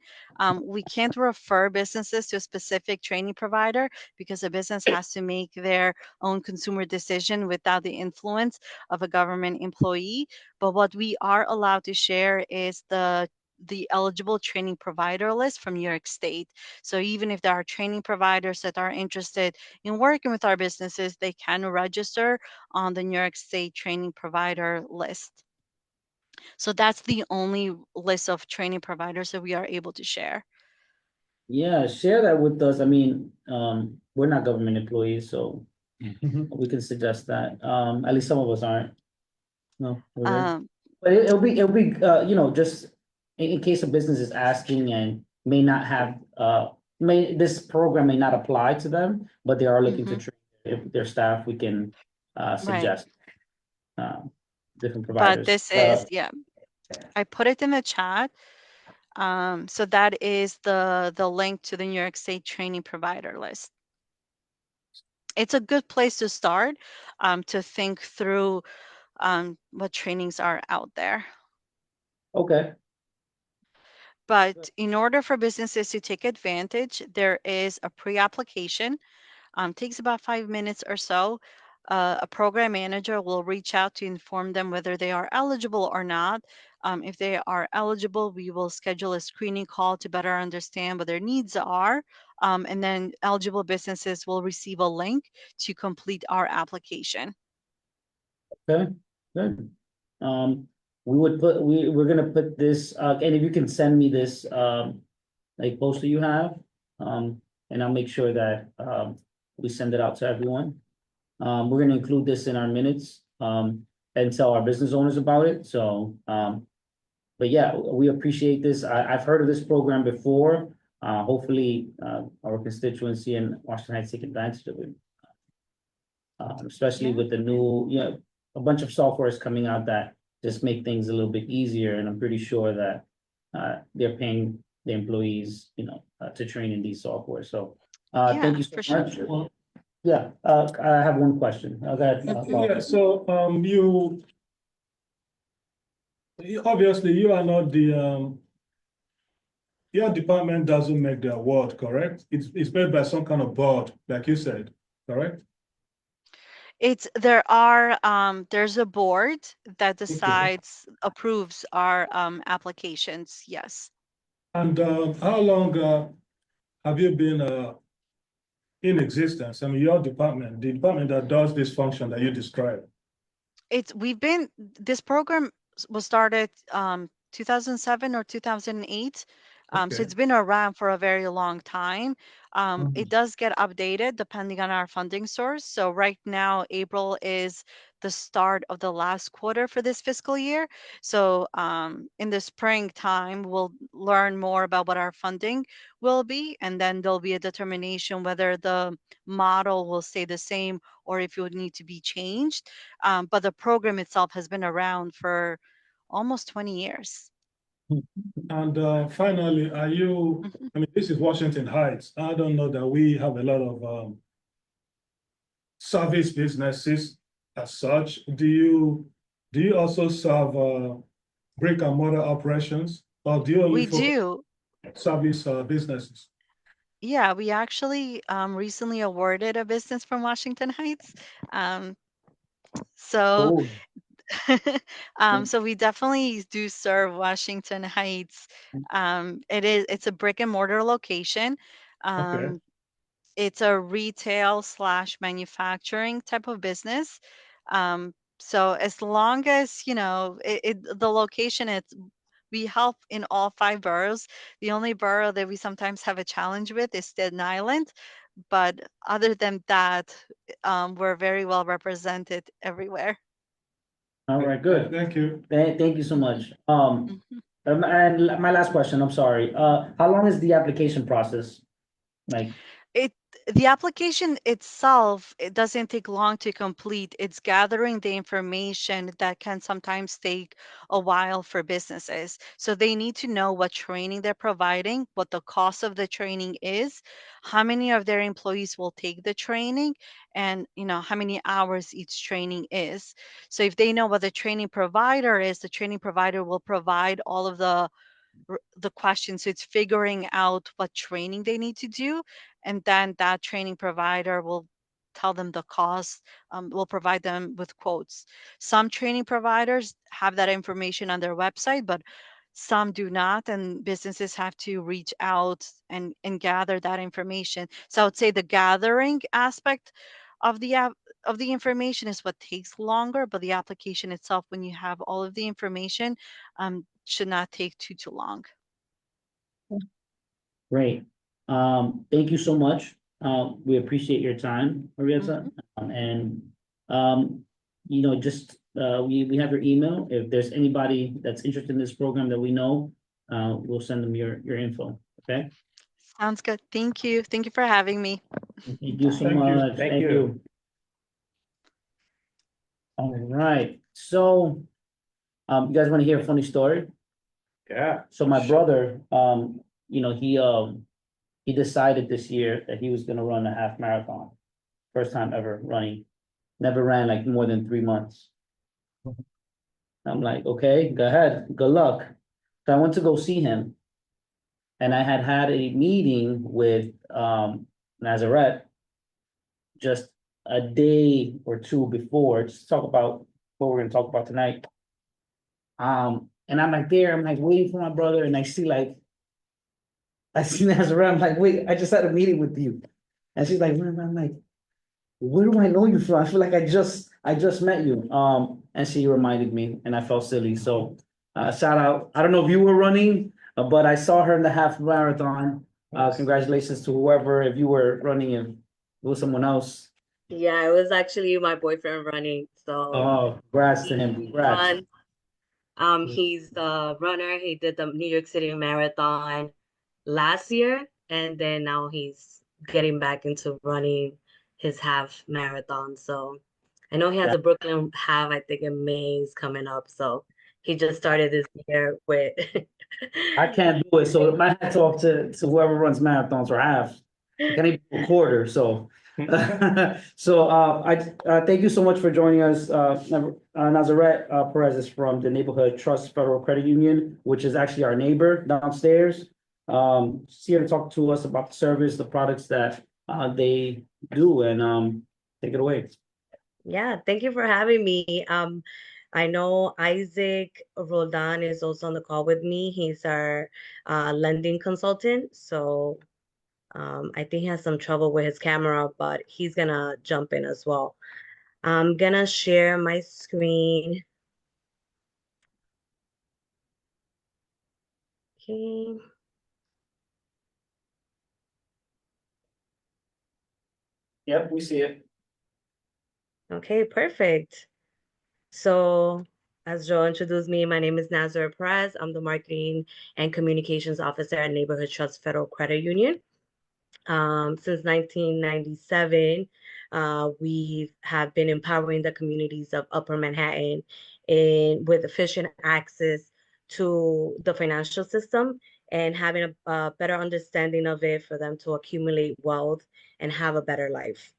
we can't refer businesses to a specific training provider because a business has to make their own consumer decision without the influence of a government employee. But what we are allowed to share is the eligible training provider list from New York State. So even if there are training providers that are interested in working with our businesses, they can register on the New York State training provider list. So that's the only list of training providers that we are able to share. Yeah, share that with us. I mean, we're not government employees, so we can suggest that. At least some of us aren't. No, we're good. Um, But it'll be, you know, just in case a business is asking and may not have, this program may not apply to them, but they are looking to mhm, train if their staff, we can, right. suggest, different But providers. this is, yeah, I put it in the chat. So that is the link to the New York State training provider list. It's a good place to start, to think through what trainings are out there. Okay, But in order for businesses to take advantage, there is a pre-application. Takes about 5 minutes or so. A program manager will reach out to inform them whether they are eligible or not. If they are eligible, we will schedule a screening call to better understand what their needs are. And then eligible businesses will receive a link to complete our application. okay, good. We're gonna put this, and if you can send me this, like poster you have, and I'll make sure that, we send it out to everyone. We're gonna include this in our minutes, and tell our business owners about it, so, but yeah, we appreciate this. I've heard of this program before. Hopefully, our constituency in Washington Heights take advantage of it. Especially Yeah. with the new, a bunch of softwares coming out that just make things a little bit easier, and I'm pretty sure that, they're paying the employees, to train in these software, so, Yeah, thank you so for sure. much. Yeah, I have one question. Okay. Yeah, so, you Obviously, you are not the, your department doesn't make the award, correct? It's made by some kind of board, like you said, correct? There's a board that decides, approves our applications, yes. And how long have you been in existence? I mean, your department, the department that does this function that you described. This program was started 2007 or 2008. So Okay. it's been around for a very long time. Mhm. It does get updated depending on our funding source. So right now, April is the start of the last quarter for this fiscal year. So in the springtime, we'll learn more about what our funding will be, and then there'll be a determination whether the model will stay the same or if it would need to be changed. But the program itself has been around for almost 20 years. And finally, are you, Mhm. I mean, this is Washington Heights. I don't know that we have a lot of service businesses as such. Do you also serve brick and mortar operations, or do you only We focus do. on service businesses? Yeah, we actually recently awarded a business from Washington Heights. Um, so Cool. so we definitely do serve Washington Heights. It's a brick and mortar location. Okay. Um, it's a retail slash manufacturing type of business. So as long as, the location, we help in all 5 boroughs. The only borough that we sometimes have a challenge with is Staten Island. But other than that, we're very well represented everywhere. All right, good. Thank you. Thank you so much. Mhm. And my last question, I'm sorry. How long is the application process? Like, It the application itself, it doesn't take long to complete. It's gathering the information that can sometimes take a while for businesses. So they need to know what training they're providing, what the cost of the training is, how many of their employees will take the training, and how many hours each training is. So if they know what the training provider is, the training provider will provide all of the questions. So it's figuring out what training they need to do, and then that training provider will tell them the cost, will provide them with quotes. Some training providers have that information on their website, but some do not, and businesses have to reach out and gather that information. So I would say the gathering aspect of the information is what takes longer, but the application itself, when you have all of the information, should not take too long. great. Thank you so much. We appreciate your time, Marietta. And, just, we have your email. If there's anybody that's interested in this program that we know, we'll send them your info, okay? Sounds good. Thank you. Thank you for having me. Thank you so Thank you. much. Thank Thank you. you. All right, so, you guys want to hear a funny story? Yeah. So my brother, he decided this year that he was gonna run a half marathon. First time ever running. Never ran like more than 3 months. I'm like, okay, go ahead, good luck. So I went to go see him. And I had a meeting with Nazareth just a day or two before, just to talk about what we're gonna talk about tonight. And I'm like there, I'm like waiting for my brother, and I see Nazareth, I'm like, wait, I just had a meeting with you. And she's like, where am I? I'm like, where do I know you from? I feel like I just met you. And she reminded me, and I felt silly. So shout out. I don't know if you were running, but I saw her in the half marathon. Congratulations to whoever, if you were running, if it was someone else. Yeah, it was actually my boyfriend running. So Oh, congrats to him. he Congrats. he's the runner. He did the New York City Marathon last year, and then now he's getting back into running his half marathon. So I know he has a Brooklyn half, I think in May is coming up. So he just started this year with I can't do it. So my hats off to whoever runs marathons or halves. I can't even do a quarter, so So, thank you so much for joining us. Nazareth Perez is from the Neighborhood Trust Federal Credit Union, which is actually our neighbor downstairs. She's here to talk to us about the service, the products that they do, and take it away. Yeah, thank you for having me. I know Isaac Roldan is also on the call with me. He's our lending consultant. So I think he has some trouble with his camera, but he's gonna jump in as well. I'm gonna share my screen. Okay. Yep, we see it. Okay, perfect. So, as Joe introduced me, my name is Nazareth Perez. I'm the Marketing and Communications Officer at Neighborhood Trust Federal Credit Union. Since 1997, we have been empowering the communities of Upper Manhattan with efficient access to the financial system and having a better understanding of it for them to accumulate wealth and have a better life.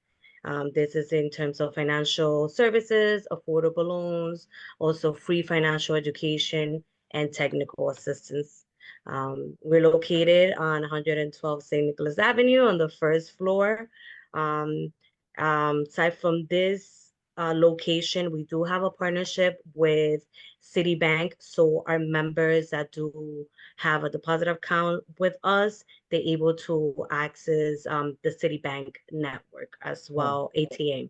This is in terms of financial services, affordable loans, also free financial education and technical assistance. We're located on 112 St. Nicholas Avenue on the first floor. Aside from this location, we do have a partnership with Citibank. So our members that do have a deposit account with us, they're able to access the Citibank network as well, ATM.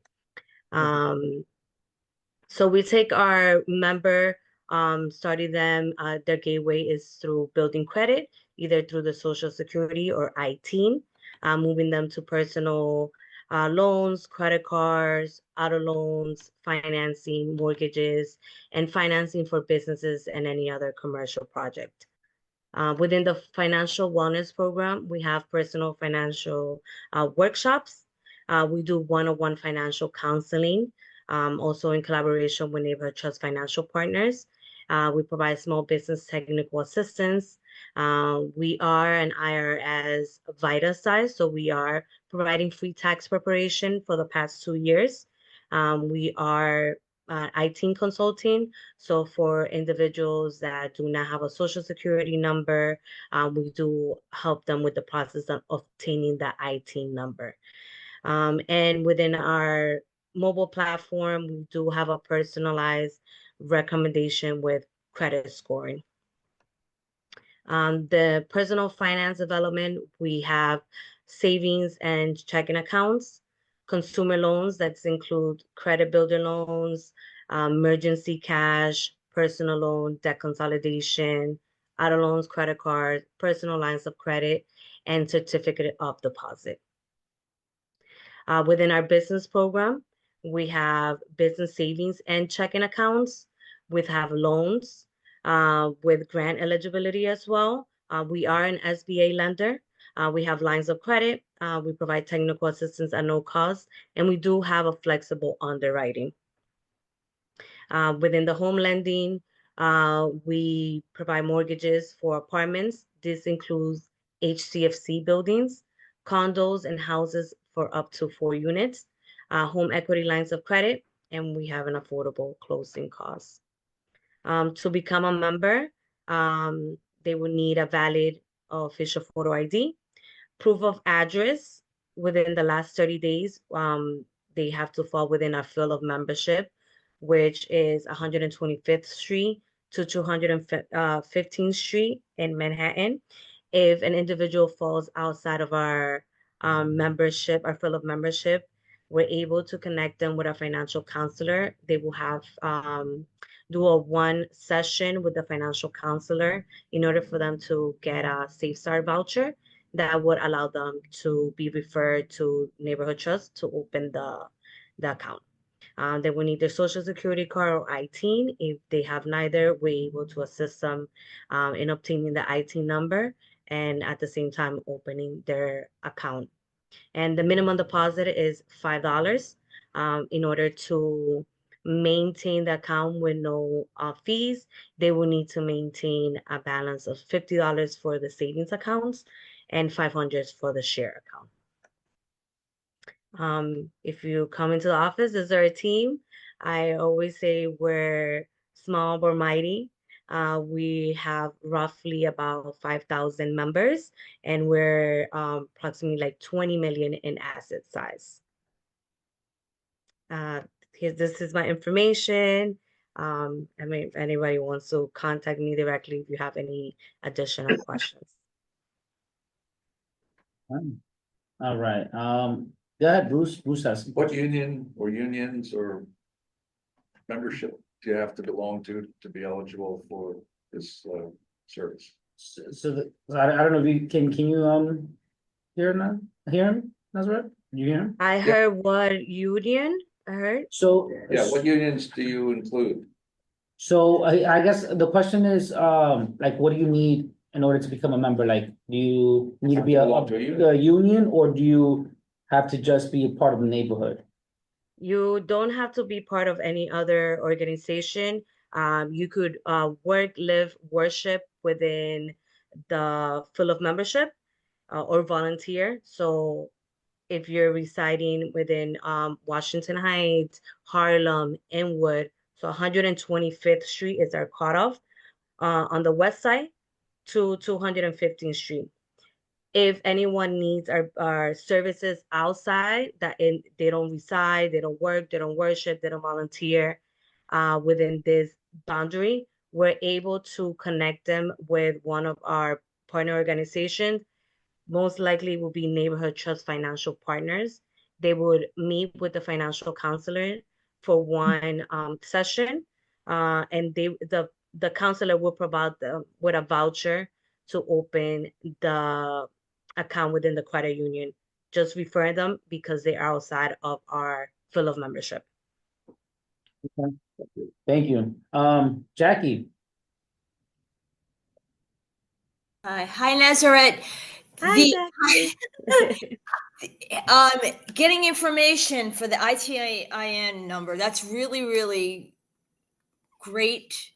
So we take our member, starting them, their gateway is through building credit, either through the Social Security or IT, moving them to personal loans, credit cards, auto loans, financing, mortgages, and financing for businesses and any other commercial project. Within the financial wellness program, we have personal financial workshops. We do one-on-one financial counseling, also in collaboration with Neighborhood Trust Financial Partners. We provide small business technical assistance. We are an IRS VITA size, so we are providing free tax preparation for the past 2 years. We are IT consulting. So for individuals that do not have a social security number, we do help them with the process of obtaining the IT number. And within our mobile platform, we do have a personalized recommendation with credit scoring. The personal finance development, we have savings and checking accounts, consumer loans that include credit builder loans, emergency cash, personal loan, debt consolidation, auto loans, credit cards, personal lines of credit, and certificate of deposit. Within our business program, we have business savings and checking accounts. We have loans with grant eligibility as well. We are an SBA lender. We have lines of credit. We provide technical assistance at no cost, and we do have a flexible underwriting. Within the home lending, we provide mortgages for apartments. This includes HCFC buildings, condos, and houses for up to 4 units, home equity lines of credit, and we have an affordable closing cost. To become a member, they will need a valid official photo ID, proof of address within the last 30 days. They have to fall within our field of membership, which is 125th Street to 215th Street in Manhattan. If an individual falls outside of our membership, our field of membership, we're able to connect them with a financial counselor. They will have do a 1 session with the financial counselor in order for them to get a Safe Start voucher that would allow them to be referred to Neighborhood Trust to open the account. They will need their social security card or IT. If they have neither, we're able to assist them in obtaining the IT number and at the same time opening their account. And the minimum deposit is $5 in order to maintain the account with no fees. They will need to maintain a balance of $50 for the savings accounts and $500 for the share account. If you come into the office, is there a team? I always say we're small but mighty. We have roughly about 5,000 members, and we're approximately like 20 million in asset size. This is my information. I mean, if anybody wants to contact me directly if you have any additional questions. All right, go ahead, Bruce. Bruce has. What union or unions or membership do you have to belong to be eligible for this service? I don't know if you can you hear him, Nazareth? You hear him? I heard what union? I heard. So. Yeah, what unions do you include? So I guess the question is, like, what do you need in order to become a member? Like, do you need to be Belong to a union. a union, or do you have to just be a part of the neighborhood? You don't have to be part of any other organization. You could work, live, worship within the full of membership or volunteer. So if you're residing within Washington Heights, Harlem, Inwood, so 125th Street is our cutoff on the west side to 215th Street. If anyone needs our services outside they don't reside, they don't work, they don't worship, they don't volunteer within this boundary, we're able to connect them with one of our partner organizations. Most likely will be Neighborhood Trust Financial Partners. They would meet with the financial counselor for one session, and the counselor will provide them with a voucher to open the account within the credit union. Just refer them because they are outside of our field of membership. Thank you. Jackie. Hi, Nazareth. Hi, The- getting information for the ITIN number, that's really, really great.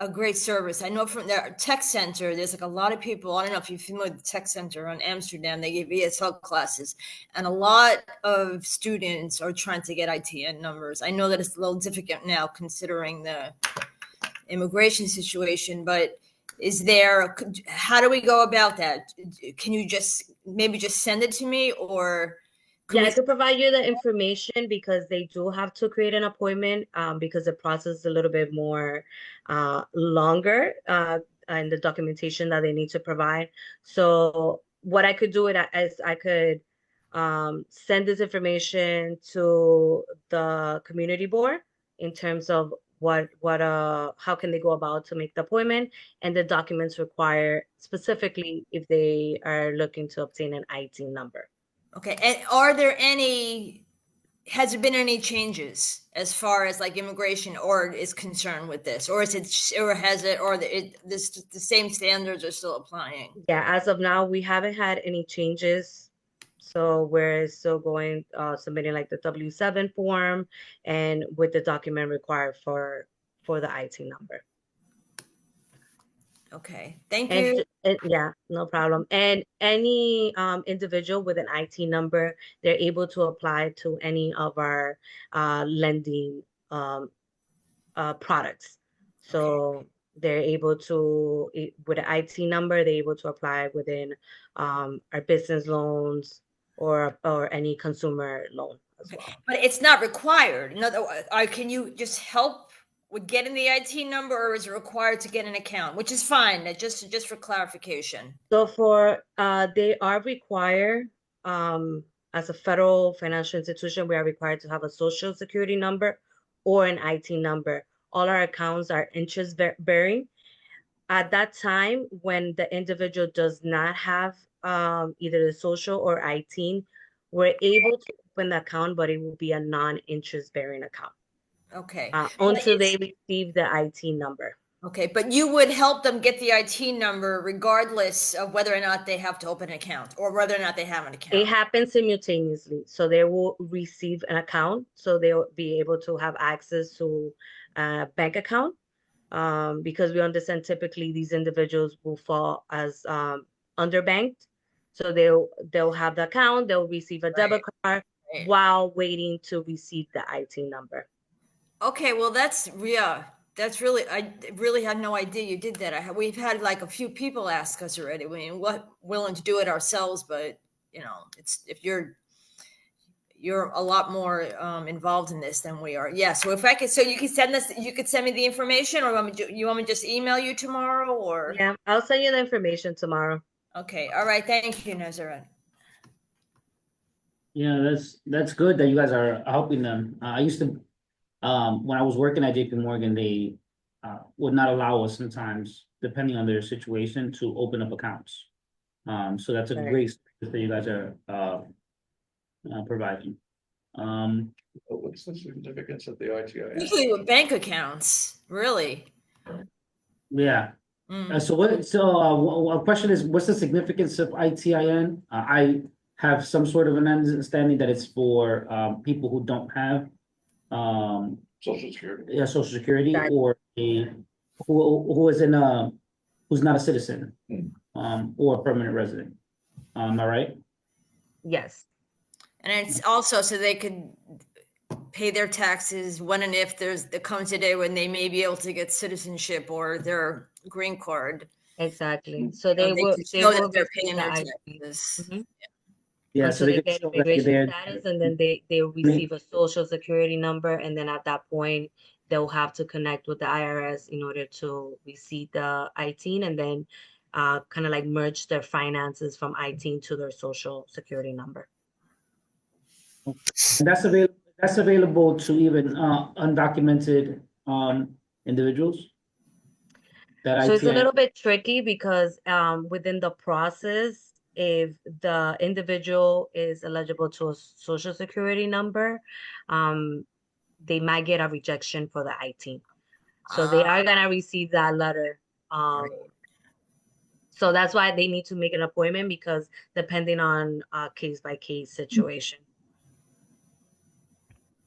A great service. I know from their tech center, there's like a lot of people. I don't know if you're familiar with the tech center on Amsterdam. They give ESL classes, and a lot of students are trying to get ITN numbers. I know that it's a little difficult now considering the immigration situation, but how do we go about that? Can you maybe just send it to me, or Yeah, I could provide you the information because they do have to create an appointment because the process is a little bit more longer and the documentation that they need to provide. So what I could do is I could send this information to the community board in terms of how can they go about to make the appointment and the documents required specifically if they are looking to obtain an IT number. Okay, and has there been any changes as far as like immigration or is concerned with this, or the same standards are still applying? Yeah, as of now, we haven't had any changes. So we're still going, submitting like the W-7 form and with the document required for the IT number. Okay, thank you. Yeah, no problem. And any individual with an IT number, they're able to apply to any of our lending products. So they're able to, with an IT number, they're able to apply within our business loans or any consumer loan as well. But it's not required. In other words, can you just help with getting the IT number, or is it required to get an account? Which is fine, just for clarification. So they are required, as a federal financial institution, we are required to have a social security number or an IT number. All our accounts are interest bearing. At that time, when the individual does not have either the social or IT, we're able to open the account, but it will be a non-interest bearing account. Okay. Until they receive the IT number. Okay, but you would help them get the IT number regardless of whether or not they have to open an account or whether or not they have an account. It happens simultaneously. So they will receive an account. So they'll be able to have access to a bank account. Because we understand typically these individuals will fall as underbanked. So they'll have the account, they'll receive a debit card, Right. while waiting to receive the IT number. Okay, well, that's really, I really had no idea you did that. We've had like a few people ask us already. I mean, what willing to do it ourselves, but you know, it's if you're a lot more involved in this than we are. Yeah. So if I could, so you could send me the information, or you want me to just email you tomorrow, or Yeah, I'll send you the information tomorrow. okay, all right. Thank you, Nazareth. Yeah, that's good that you guys are helping them. I used to, when I was working at JP Morgan, they would not allow us sometimes, depending on their situation, to open up accounts. So that's a Right. great service that you guys are providing. What's the significance of the ITIN? Usually with bank accounts, really. Yeah. Mm. A question is, what's the significance of ITIN? I have some sort of an understanding that it's for people who don't have Social Security. yeah, Social Security, Right. or who is in who's not a citizen, or a permanent resident. Am I right? Yes. And it's also so they could pay their taxes when and if there comes a day when they may be able to get citizenship or their green card. Exactly. So They they can show that will they're receive paying the their IT. taxes. Mhm. Yeah, Until so they they can get show that immigration they're status, and then they receive a social security number, and then at that point they'll have to connect with the IRS in order to receive the ITIN, and then kind of like merge their finances from ITIN to their social security number. and that's available to even undocumented individuals. That So it's a ITIN. little bit tricky because within the process, if the individual is eligible to a social security number, they might get a rejection for the ITIN. So they are gonna receive that letter. So that's why they need to make an appointment, because depending on case by case situation.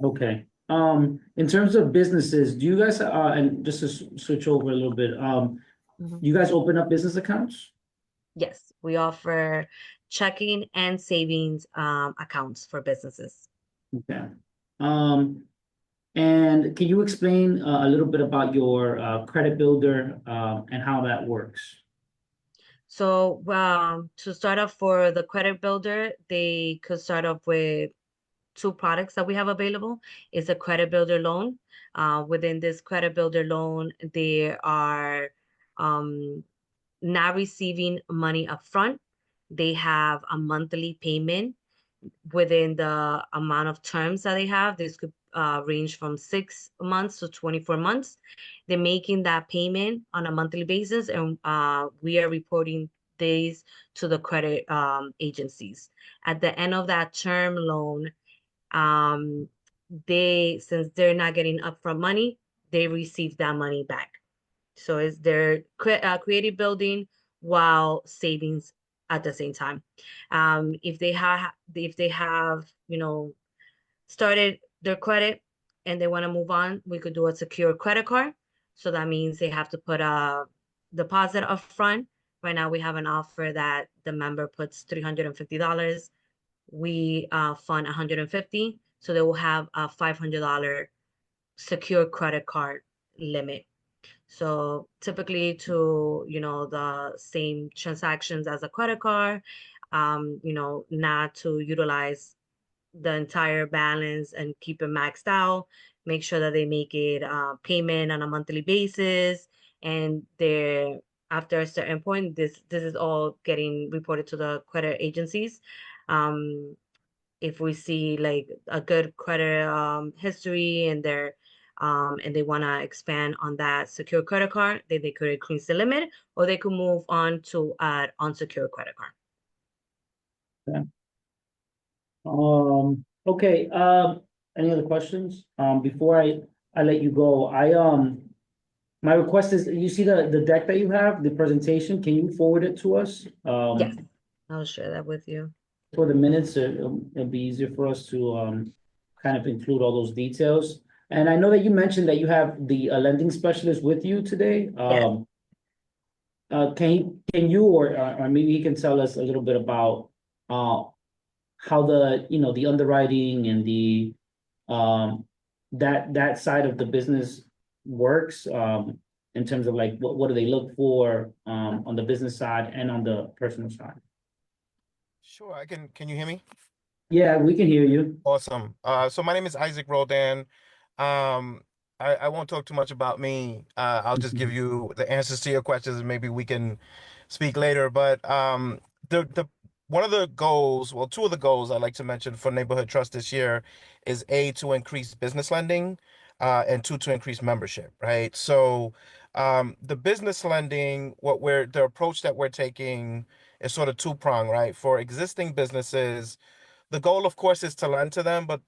Okay, in terms of businesses, do you guys, and just to switch over a little bit, Mhm. you guys open up business accounts? Yes, we offer checking and savings accounts for businesses. Okay. And can you explain a little bit about your credit builder and how that works? So to start off for the credit builder, they could start off with two products that we have available. Is a credit builder loan. Within this credit builder loan, they are not receiving money upfront. They have a monthly payment within the amount of terms that they have. This could range from 6 months to 24 months. They're making that payment on a monthly basis, and we are reporting these to the credit agencies. At the end of that term loan, since they're not getting upfront money, they receive that money back. So it's their creative building while savings at the same time. If they have started their credit and they want to move on, we could do a secure credit card. So that means they have to put a deposit up front. Right now we have an offer that the member puts $350. We fund $150, so they will have a $500 secure credit card limit. So typically to, the same transactions as a credit card, not to utilize the entire balance and keep it maxed out, make sure that they make it payment on a monthly basis. And they're, after a certain point, this is all getting reported to the credit agencies. If we see like a good credit history and and they want to expand on that secure credit card, they could increase the limit, or they could move on to add unsecured credit card. Okay, any other questions? Before I let you go, my request is, you see the deck that you have, the presentation, can you forward it to us? Yes, I'll share that with you. For the minutes, it'll be easier for us to kind of include all those details. And I know that you mentioned that you have the lending specialist with you today. Yes. Can you or maybe he can tell us a little bit about how the, you know, the underwriting and the, that side of the business works, in terms of like, what do they look for, on the business side and on the personal side? Sure, can you hear me? Yeah, we can hear you. Awesome. So my name is Isaac Roldan. Um, I won't talk too much about me. I'll just give you the answers to your questions and maybe we can speak later. But the one of the goals, well, two of the goals I'd like to mention for Neighborhood Trust this year is A, to increase business lending, and two, to increase membership, right? So the business lending, the approach that we're taking is sort of two-pronged, right? For existing businesses, the goal, of course, is to lend to them, but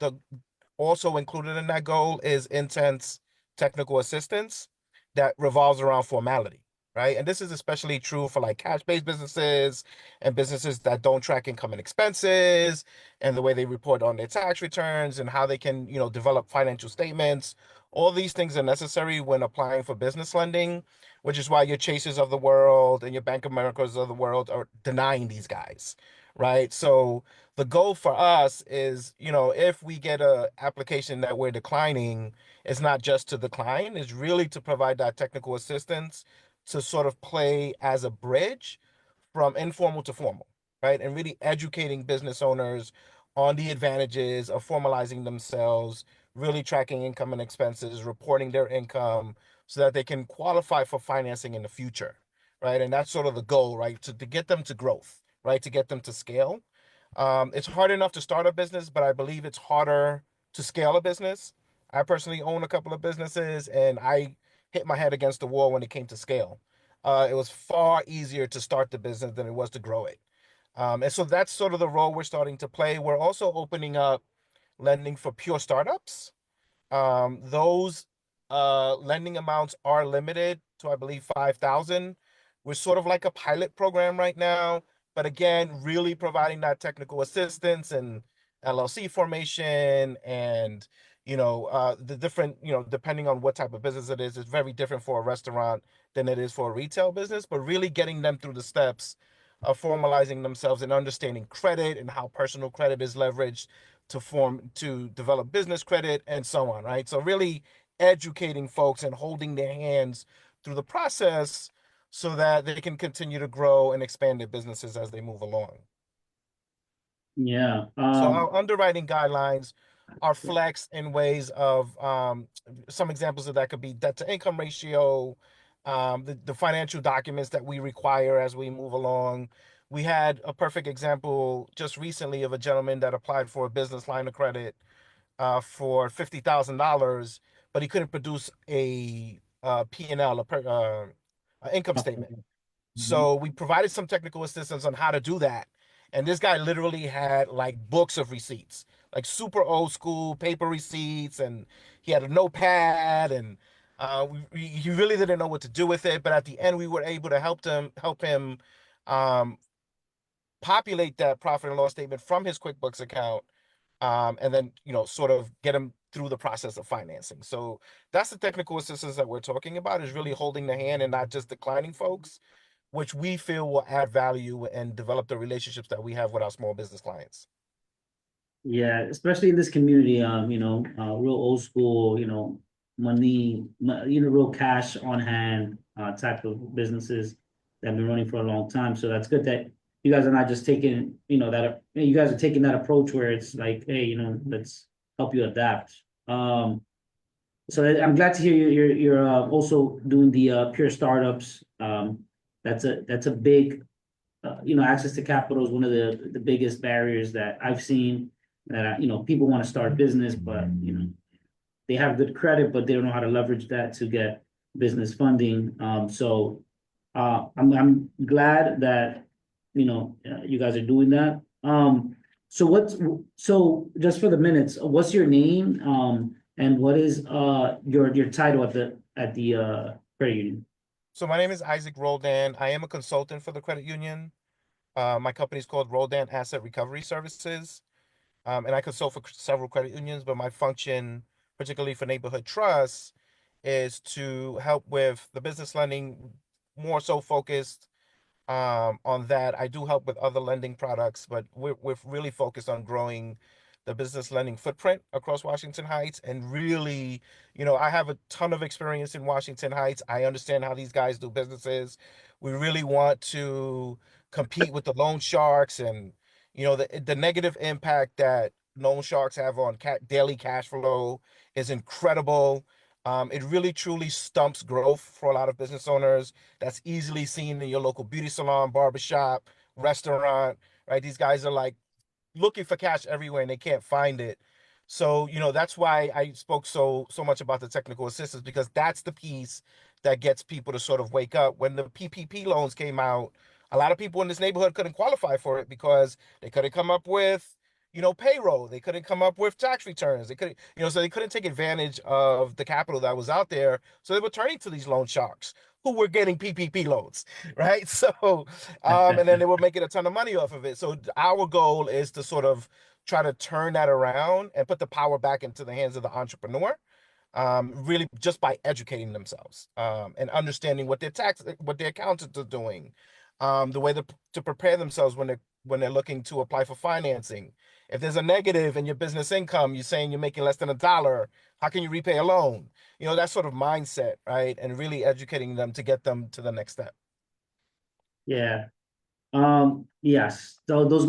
also included in that goal is intense technical assistance that revolves around formality, right? And this is especially true for like cash-based businesses and businesses that don't track income and expenses and the way they report on their tax returns and how they can, develop financial statements. All these things are necessary when applying for business lending, which is why your Chases of the world and your Bank of Americas of the world are denying these guys, right? So the goal for us is, if we get a application that we're declining, it's not just to decline, it's really to provide that technical assistance to sort of play as a bridge from informal to formal, right? And really educating business owners on the advantages of formalizing themselves, really tracking income and expenses, reporting their income so that they can qualify for financing in the future, right? And that's sort of the goal, right? To get them to growth, right? To get them to scale. It's hard enough to start a business, but I believe it's harder to scale a business. I personally own a couple of businesses and I hit my head against the wall when it came to scale. It was far easier to start the business than it was to grow it. And so that's sort of the role we're starting to play. We're also opening up lending for pure startups. Those lending amounts are limited to, I believe, 5,000. We're sort of like a pilot program right now, but again, really providing that technical assistance and LLC formation and the different, depending on what type of business it is, it's very different for a restaurant than it is for a retail business, but really getting them through the steps of formalizing themselves and understanding credit and how personal credit is leveraged to develop business credit and so on, right? So really educating folks and holding their hands through the process so that they can continue to grow and expand their businesses as they move along. Yeah, So our underwriting guidelines are flexed in ways of some examples of that could be debt to income ratio, the financial documents that we require as we move along. We had a perfect example just recently of a gentleman that applied for a business line of credit for $50,000, but he couldn't produce a P&L, a income statement. So we provided some technical assistance on how to do that. And this guy literally had like books of receipts, like super old school paper receipts, and he had a notepad, and he really didn't know what to do with it. But at the end, we were able to help him um, populate that profit and loss statement from his QuickBooks account, and then sort of get him through the process of financing. So that's the technical assistance that we're talking about, is really holding the hand and not just declining folks, which we feel will add value and develop the relationships that we have with our small business clients. yeah, especially in this community, real old school, money, real cash on hand, type of businesses that have been running for a long time. So that's good that you guys are not just taking, you guys are taking that approach where it's like, hey, let's help you adapt. So I'm glad to hear you're also doing the pure startups. That's a big, access to capital is one of the biggest barriers that I've seen. That people want to start a business, but they have good credit, but they don't know how to leverage that to get business funding. So I'm glad that you guys are doing that. So just for the minutes, what's your name? And what is your title at the credit union? So my name is Isaac Roldan. I am a consultant for the credit union. My company is called Roldan Asset Recovery Services. And I consult for several credit unions, but my function, particularly for Neighborhood Trust, is to help with the business lending, more so focused on that. I do help with other lending products, but we're really focused on growing the business lending footprint across Washington Heights. And really, I have a ton of experience in Washington Heights. I understand how these guys do businesses. We really want to compete with the loan sharks, and the negative impact that loan sharks have on daily cash flow is incredible. It really truly stumps growth for a lot of business owners. That's easily seen in your local beauty salon, barbershop, restaurant, right? These guys are like looking for cash everywhere and they can't find it. So, that's why I spoke so much about the technical assistance, because that's the piece that gets people to sort of wake up. When the PPP loans came out, a lot of people in this neighborhood couldn't qualify for it because they couldn't come up with, payroll. They couldn't come up with tax returns. They couldn't, so they couldn't take advantage of the capital that was out there. So they were turning to these loan sharks who were getting PPP loans, right? So, and then they were making a ton of money off of it. So our goal is to sort of try to turn that around and put the power back into the hands of the entrepreneur, really just by educating themselves, and understanding what their accountants are doing, the way to prepare themselves when they're looking to apply for financing. If there's a negative in your business income, you're saying you're making less than $1, how can you repay a loan? That sort of mindset, right? And really educating them to get them to the next step. Yeah. Yes, those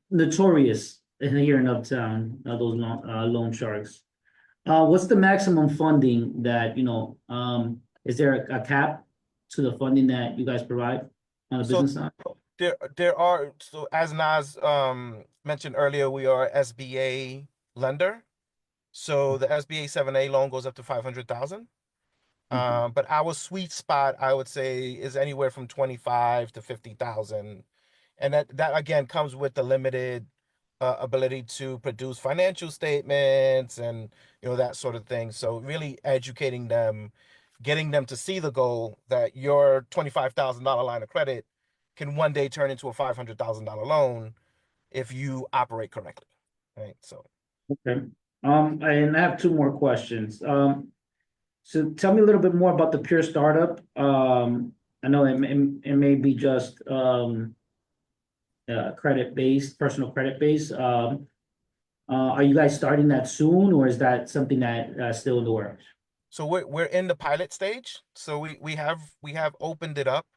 notorious here in Uptown, those loan sharks. What's the maximum funding that, is there a cap to the funding that you guys provide on the So business side? there are, so as Naz mentioned earlier, we are SBA lender. So the SBA 7A loan goes up to 500,000. But our sweet spot, I would say, is anywhere from 25 to 50,000. And that again comes with the limited ability to produce financial statements and that sort of thing. So really educating them, getting them to see the goal that your $25,000 line of credit can one day turn into a $500,000 loan if you operate correctly, right? So Okay. And I have two more questions. So tell me a little bit more about the Pure Startup. I know it may be just credit based, personal credit based. Are you guys starting that soon, or is that something that still in the works? So we're in the pilot stage. So we have opened it up.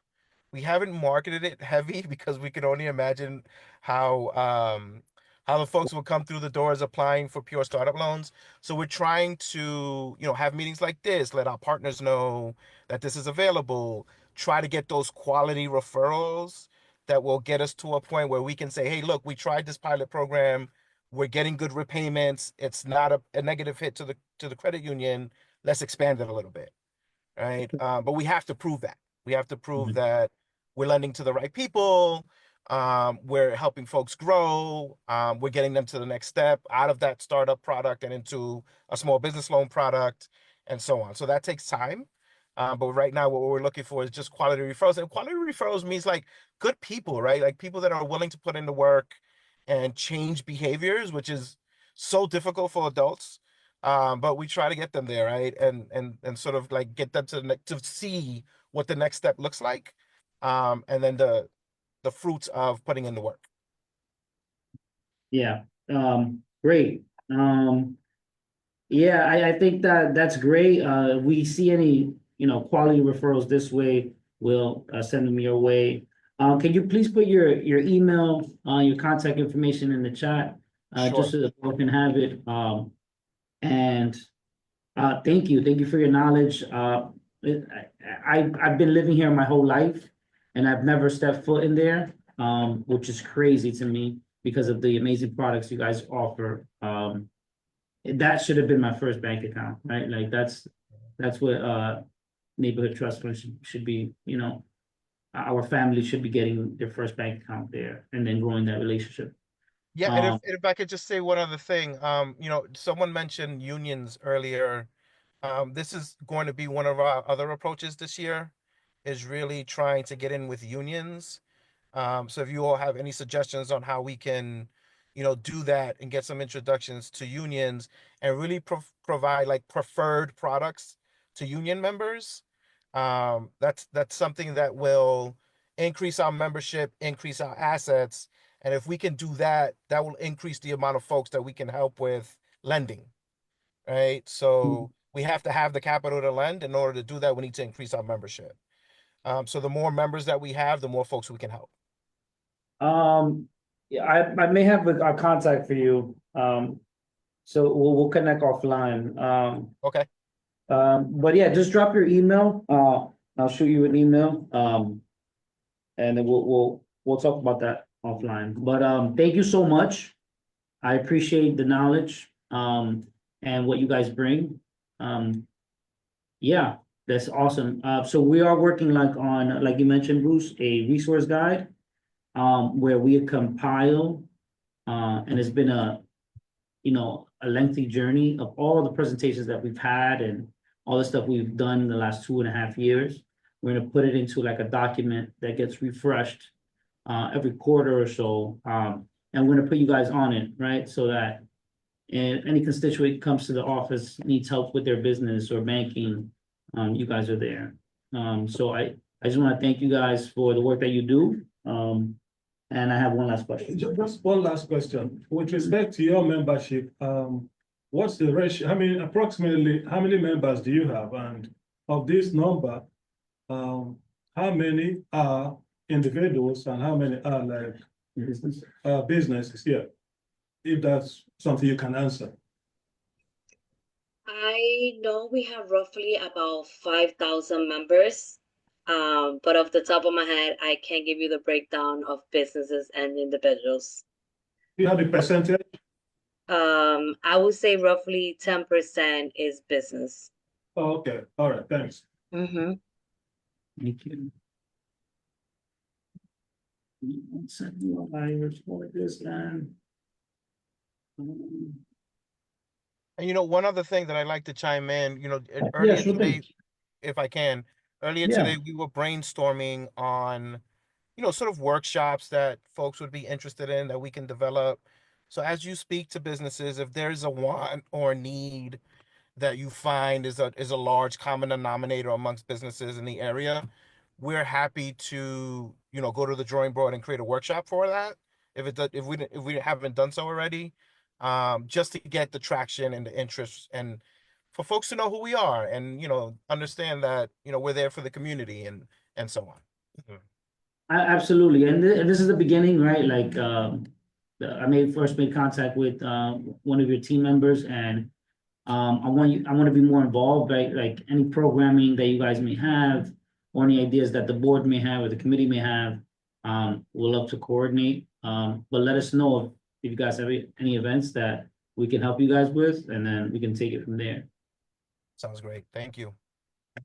We haven't marketed it heavy because we can only imagine how the folks will come through the doors applying for Pure Startup loans. So we're trying to, have meetings like this, let our partners know that this is available, try to get those quality referrals that will get us to a point where we can say, hey, look, we tried this pilot program. We're getting good repayments. It's not a negative hit to the credit union. Let's expand it a little bit, right? But we have to prove that. We have to prove that we're lending to the right people. We're helping folks grow. We're getting them to the next step out of that startup product and into a small business loan product and so on. So that takes time. But right now, what we're looking for is just quality referrals. And quality referrals means like good people, right? Like people that are willing to put in the work and change behaviors, which is so difficult for adults. But we try to get them there, right? And sort of like get them to see what the next step looks like. And then the fruits of putting in the work. Yeah, great. Yeah, I think that's great. We see any, quality referrals this way, we'll send them your way. Can you please put your email, your contact information in the chat, just so that we can have it. And thank you for your knowledge. I've been living here my whole life, and I've never stepped foot in there, which is crazy to me because of the amazing products you guys offer. That should have been my first bank account, right? Like that's what neighborhood trust fund should be. Our family should be getting their first bank account there and then growing that relationship. Yeah, and if I could just say one other thing, someone mentioned unions earlier. This is going to be one of our other approaches this year, is really trying to get in with unions. So if you all have any suggestions on how we can, do that and get some introductions to unions and really provide like preferred products to union members, that's something that will increase our membership, increase our assets. And if we can do that, that will increase the amount of folks that we can help with lending, right? So we have to have the capital to lend. In order to do that, we need to increase our membership. So the more members that we have, the more folks we can help. Yeah, I may have a contact for you. So we'll connect offline. Okay. But yeah, just drop your email. I'll shoot you an email. And then we'll talk about that offline. But thank you so much. I appreciate the knowledge and what you guys bring. Yeah, that's awesome. So we are working on, like you mentioned, Bruce, a resource guide where we compile and it's been a lengthy journey of all the presentations that we've had and all the stuff we've done in the last 2.5 years. We're gonna put it into like a document that gets refreshed every quarter or so. And we're gonna put you guys on it, right? So that any constituent comes to the office, needs help with their business or banking, you guys are there. So I just wanna thank you guys for the work that you do. And I have one last question. Just one last question. With respect to your membership, what's the ratio? Approximately how many members do you have? And of this number, how many are individuals and how many are like businesses? Yeah, if that's something you can answer. I know we have roughly about 5,000 members. But off the top of my head, I can't give you the breakdown of businesses and individuals. You have the percentage? I would say roughly 10% is business. Oh, okay. All right. Thanks. Mm-hmm. Thank you. One second, I record this then. And one other thing that I'd like to chime in, Yeah, earlier sure today, thing. if I can, earlier Yeah. today, we were brainstorming on, sort of workshops that folks would be interested in that we can develop. So as you speak to businesses, if there's a want or a need that you find is a large common denominator amongst businesses in the area, we're happy to, go to the drawing board and create a workshop for that. If we haven't done so already, just to get the traction and the interest and for folks to know who we are and, understand that, we're there for the community and so on. Mhm. Absolutely, and this is the beginning, right? Like, I first made contact with one of your team members, and I want to be more involved, right? Like any programming that you guys may have, or any ideas that the board may have or the committee may have, we'll love to coordinate. But let us know if you guys have any events that we can help you guys with, and then we can take it from there. Sounds great. Thank you. All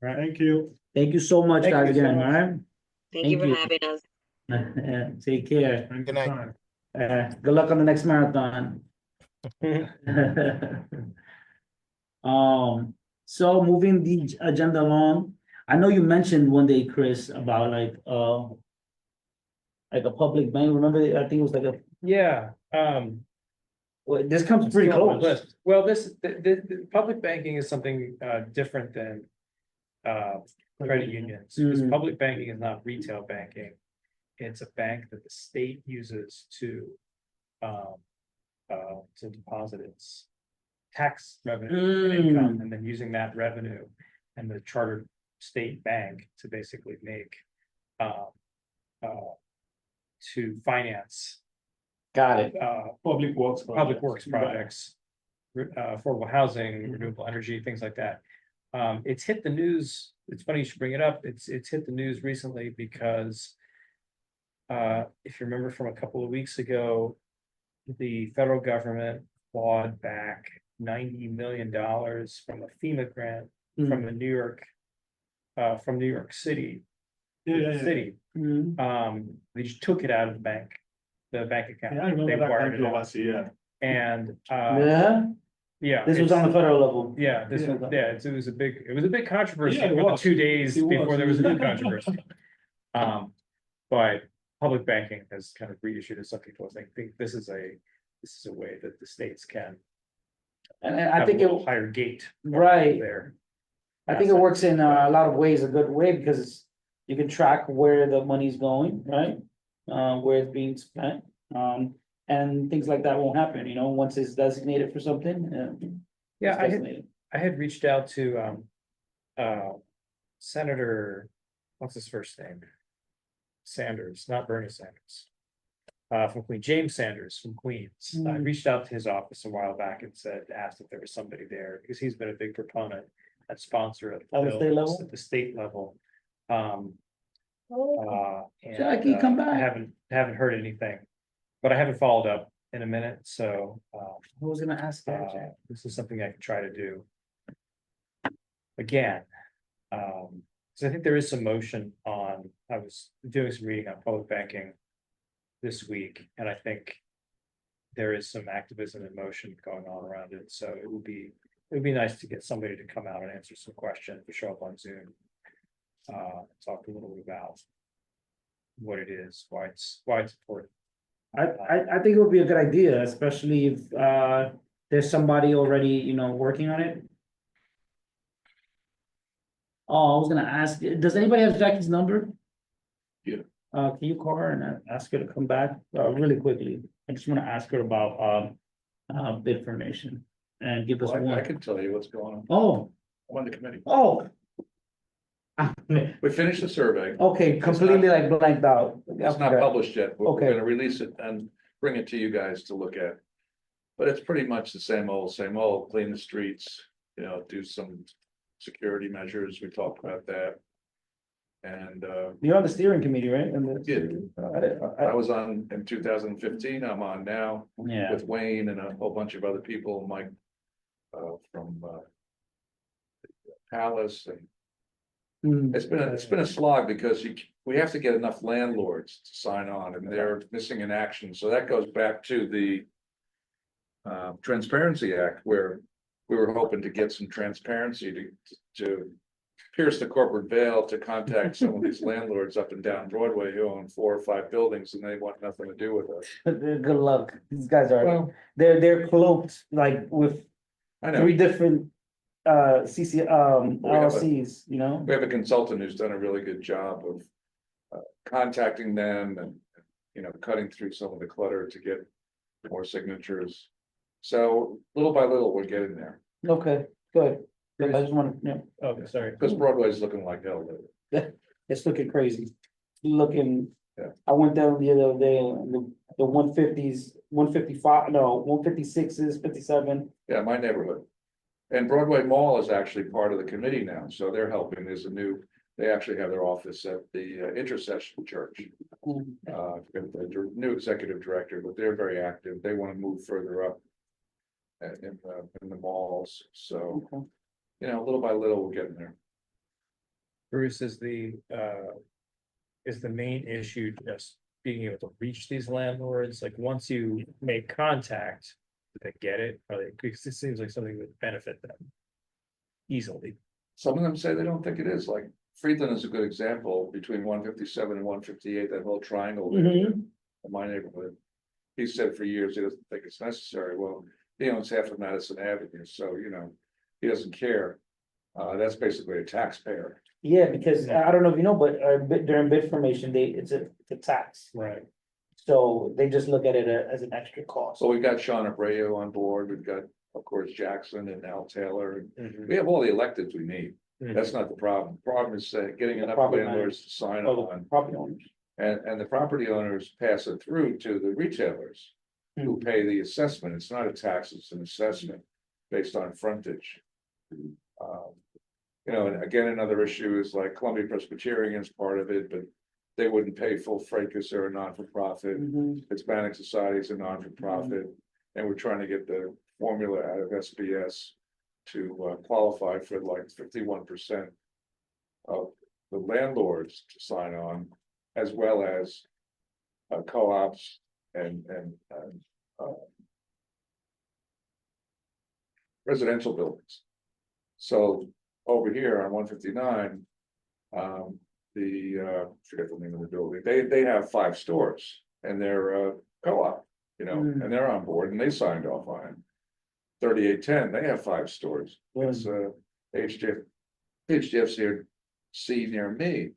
right. Thank you. Thank you so much, Thank guys, you so again, much. all right? Thank you Thank for you. having us. Take care. Thank Good you, night. Simon. Good luck on the next marathon. So moving the agenda along, I know you mentioned one day, Chris, about like a public bank. Remember, I think it was like a, Yeah, this comes pretty still on my close. list. Well, the public banking is something different than credit unions, because Mm. public banking is not retail banking. It's a bank that the state uses to deposit its tax revenue and income, and then using that revenue and the chartered state bank to basically make to finance Got it. Public works. public works projects, affordable housing, renewable energy, things like that. It's hit the news. It's funny you should bring it up. It's hit the news recently because if you remember from a couple of weeks ago, the federal government clawed back $90 million from a FEMA grant from the New York City. City. They just took it out of the bank account. Yeah, I remember They that wired it out. controversy, yeah. And Yeah, this was on the federal level. Yeah, Yeah. it was a big controversy Yeah, it for the was. 2 days It was. before there was a new controversy. But public banking has kind of reissued a subject to us. I think this is a way that the states can And I have think a it, little higher gate right, there. I think it works in a lot of ways, a good way, because You can track where the money's going, right? Where it's being spent, and things like that won't happen, you know, once it's designated for something, Yeah, it's designated. I had reached out to, Senator, what's his first name? Sanders, not Bernie Sanders. From Queen, James Sanders from Queens. I reached out to his office a while back and asked if there was somebody there, because he's been a big proponent and sponsor of At the state bills level? at the state level. And, Jackie, come I back. haven't heard anything, but I haven't followed up in a minute, so, I was gonna ask that, Jack. this is something I can try to do. Again, so I think there is some motion on, I was doing some reading on public banking this week, and I think there is some activism and motion going on around it, so it would be nice to get somebody to come out and answer some questions, to show up on Zoom. Talk a little bit about what it is, why it's important. I think it would be a good idea, especially if, there's somebody already, you know, working on it. Oh, I was gonna ask, does anybody have Jackie's number? Yeah. Can you call her and ask her to come back, really quickly? I just wanna ask her about, bid information and give us Well, I one. can tell you what's going on. Oh, I'm on the committee. oh. We finished the survey. Okay, completely like blanked out. It's not published yet, but Okay. we're gonna release it and bring it to you guys to look at. But it's pretty much the same old, clean the streets, you know, do some security measures, we talked about that. And You're on the steering committee, right? I was on in 2015, I'm on now Yeah, with Wayne and a whole bunch of other people, Mike. From Palace, and Mm, it's been a slog because we have to get enough landlords to sign on, and they're missing in action, so that goes back to the. Transparency Act, where we were hoping to get some transparency to pierce the corporate veil to contact some of these landlords up and down Broadway who own 4 or 5 buildings and they want nothing to do with us. good luck. These guys are, Well, they're cloaked like with I know, 3 different CC We have a- LLCs, you know? we have a consultant who's done a really good job of contacting them and, you know, cutting through some of the clutter to get more signatures. So little by little, we're getting there, Okay, good. I just want, yeah, Oh, sorry. because Broadway's looking like hell lately. it's looking crazy. Looking, Yeah. I went down the other day, and the 150s, 155, no, 156s, 57. Yeah, my neighborhood. And Broadway Mall is actually part of the committee now, so they're helping. There's a new, they actually have their office at the Intercession Church. The new executive director, but they're very active. They want to move further up. In the malls, so, Okay. you know, little by little, we're getting there. Bruce, is the main issue just being able to reach these landlords? Like, once you make contact, do they get it? Because it seems like something that would benefit them easily. Some of them say they don't think it is, like Friedland is a good example between 157 and 158, that whole triangle there in my neighborhood. He said for years he doesn't think it's necessary. Well, he owns half of Madison Avenue, so you know, he doesn't care. That's basically a taxpayer. Yeah, because I don't know if you know, but during bid formation, it's a tax. Right. So they just look at it as an extra cost. So we've got Sean Abreu on board. We've got, of course, Jackson and Al Taylor. Mhm. We have all the electeds we need. Mhm. That's not the problem. The problem is getting enough Property landlords to sign Oh, the on. property owners. And the property owners pass it through to the retailers who pay the assessment. It's not a tax, it's an assessment based on frontage. You know, and again, another issue is like Columbia Presbyterian is part of it, but they wouldn't pay full freight because they're a non-for-profit. Hispanic Society is a non-for-profit, and we're trying to get the formula out of SBS to qualify for like 51% of the landlords to sign on, as well as co-ops and residential buildings. So over here on 159, forget the name of the building, they have 5 stores and they're co-op, you know, and they're on board and they signed off on it. 3810, they have 5 stores. It's HDFC near me.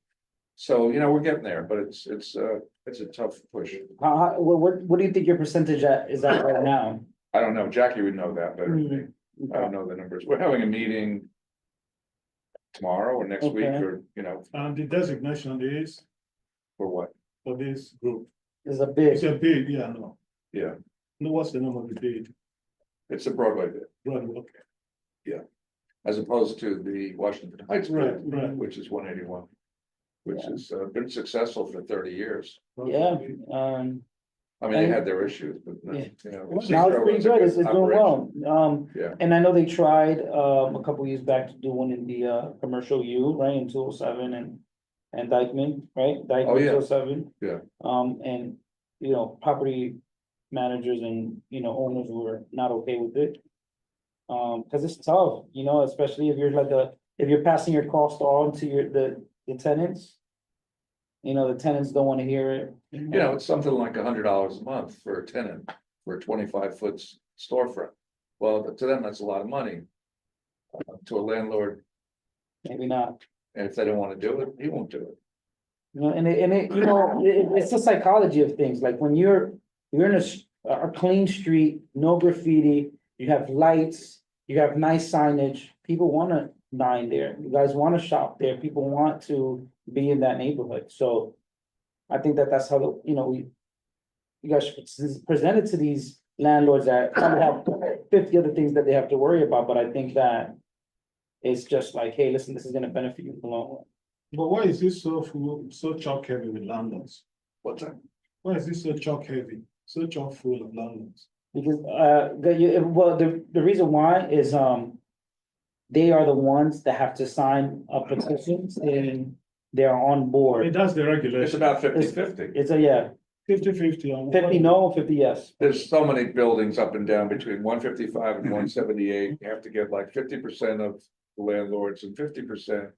So, you know, we're getting there, but it's a tough push. What do you think your percentage is at right now? I don't know, Jackie would know that better than me. I don't know the numbers. We're having a meeting tomorrow or next week, Okay. or, you know, And the designation is for what? for this group. Is a It's big, a bid, yeah, no. Yeah, No, what's the name of the bid? it's a Broadway bid, Right, okay. as opposed to the Washington Heights Right, bid, right. which is 181. Which has been successful for 30 years. yeah, I mean, they had their issues, but, Yeah. you know. now it's pretty good, it's doing well. Yeah. And I know they tried, a couple years back to do one in the, commercial U, right, in 207 and Dykeman, right? Dykeman Oh, yeah. 207. Yeah. And, you know, property managers and, you know, owners were not okay with it. Cause it's tough, you know, especially if you're if you're passing your cost on to the tenants. You know, the tenants don't wanna hear it. You know, it's something like $100 a month for a tenant, for a 25-foot storefront. Well, to them, that's a lot of money. To a landlord, Maybe not. and if they don't wanna do it, he won't do it. You know, you know, it's the psychology of things, like when you're in a clean street, no graffiti, you have lights, you have nice signage, people wanna dine there, you guys wanna shop there, people want to be in that neighborhood, so. I think that's how, you know, you guys should present it to these landlords that probably have 50 other things that they have to worry about, but I think that. It's just like, hey, listen, this is gonna benefit you in the long run. But why is this so chalk heavy with landlords? What's that? Why is this so chalk heavy, so chalk full of landlords? Because, the reason why is, they are the ones that have to sign a petitions and they're on I mean, board. that's the It's regulation, about 50-50. It's a, yeah, 50-50 on. 50 no, 50 yes. There's so many buildings up and down between 155 and 178. You have to get like 50% of the landlords and 50%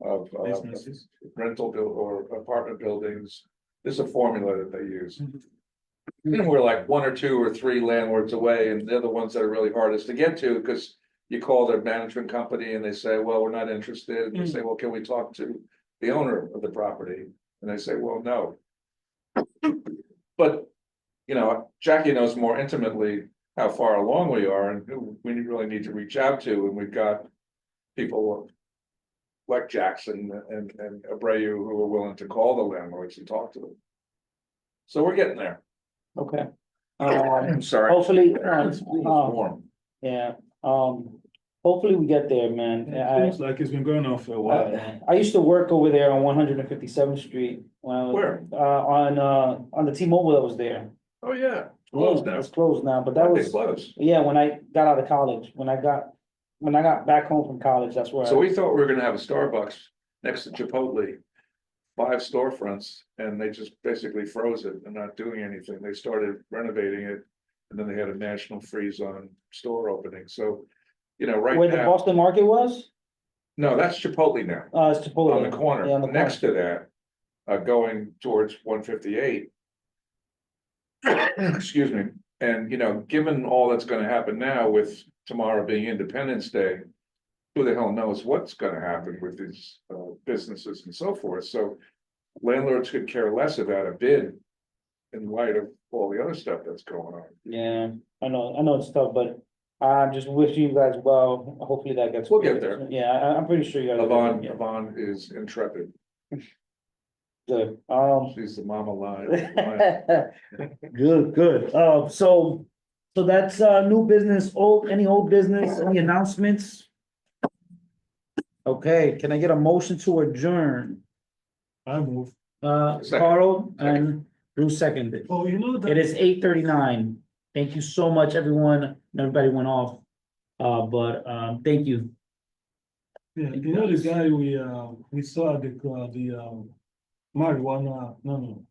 of Businesses. rental or apartment buildings. There's a formula that they use. Mm-hmm. And we're like 1 or 2 or 3 landlords away, and they're the ones that are really hardest to get to, because you call their management company and they say, well, we're not interested. And they say, well, can we talk to the owner of the property? And they say, well, no. But, you know, Jackie knows more intimately how far along we are and who we really need to reach out to, and we've got people like Jackson and Abreu who are willing to call the landlords and talk to them. So we're getting there. Okay. I'm sorry. Hopefully, It's warm. yeah, hopefully we get there, man. It seems like it's been going on for a while. I used to work over there on 157th Street. When I was, Where? On the T-Mobile that was there. Oh, yeah. Closed now. It's closed now, but that They was, closed. yeah, when I got out of college, when I got back home from college, that's where. So we thought we were gonna have a Starbucks next to Chipotle. 5 storefronts, and they just basically froze it and not doing anything. They started renovating it. And then they had a national freeze on store opening, so, you know, right Where the now, Boston Market was, no, that's Chipotle now, it's Chipotle. on the corner, Yeah, on the next to that. Going towards 158. Excuse me, and you know, given all that's gonna happen now with tomorrow being Independence Day. Who the hell knows what's gonna happen with these businesses and so forth, so. Landlords could care less about a bid. In light of all the other stuff that's going on. Yeah, I know it's tough, but I just wish you guys well. Hopefully that gets. We'll get there. Yeah, I'm pretty sure you guys. will. Yeah, Yvonne is intrepid, Good, she's the mama lion. good, so that's, new business, any old business, any announcements? Okay, can I get a motion to adjourn? I move. Second. Carl and Bruce seconded. Oh, you know that. It is 8:39. Thank you so much, everyone. Everybody went off. But thank you. Yeah, you know the guy we saw at the marijuana, no,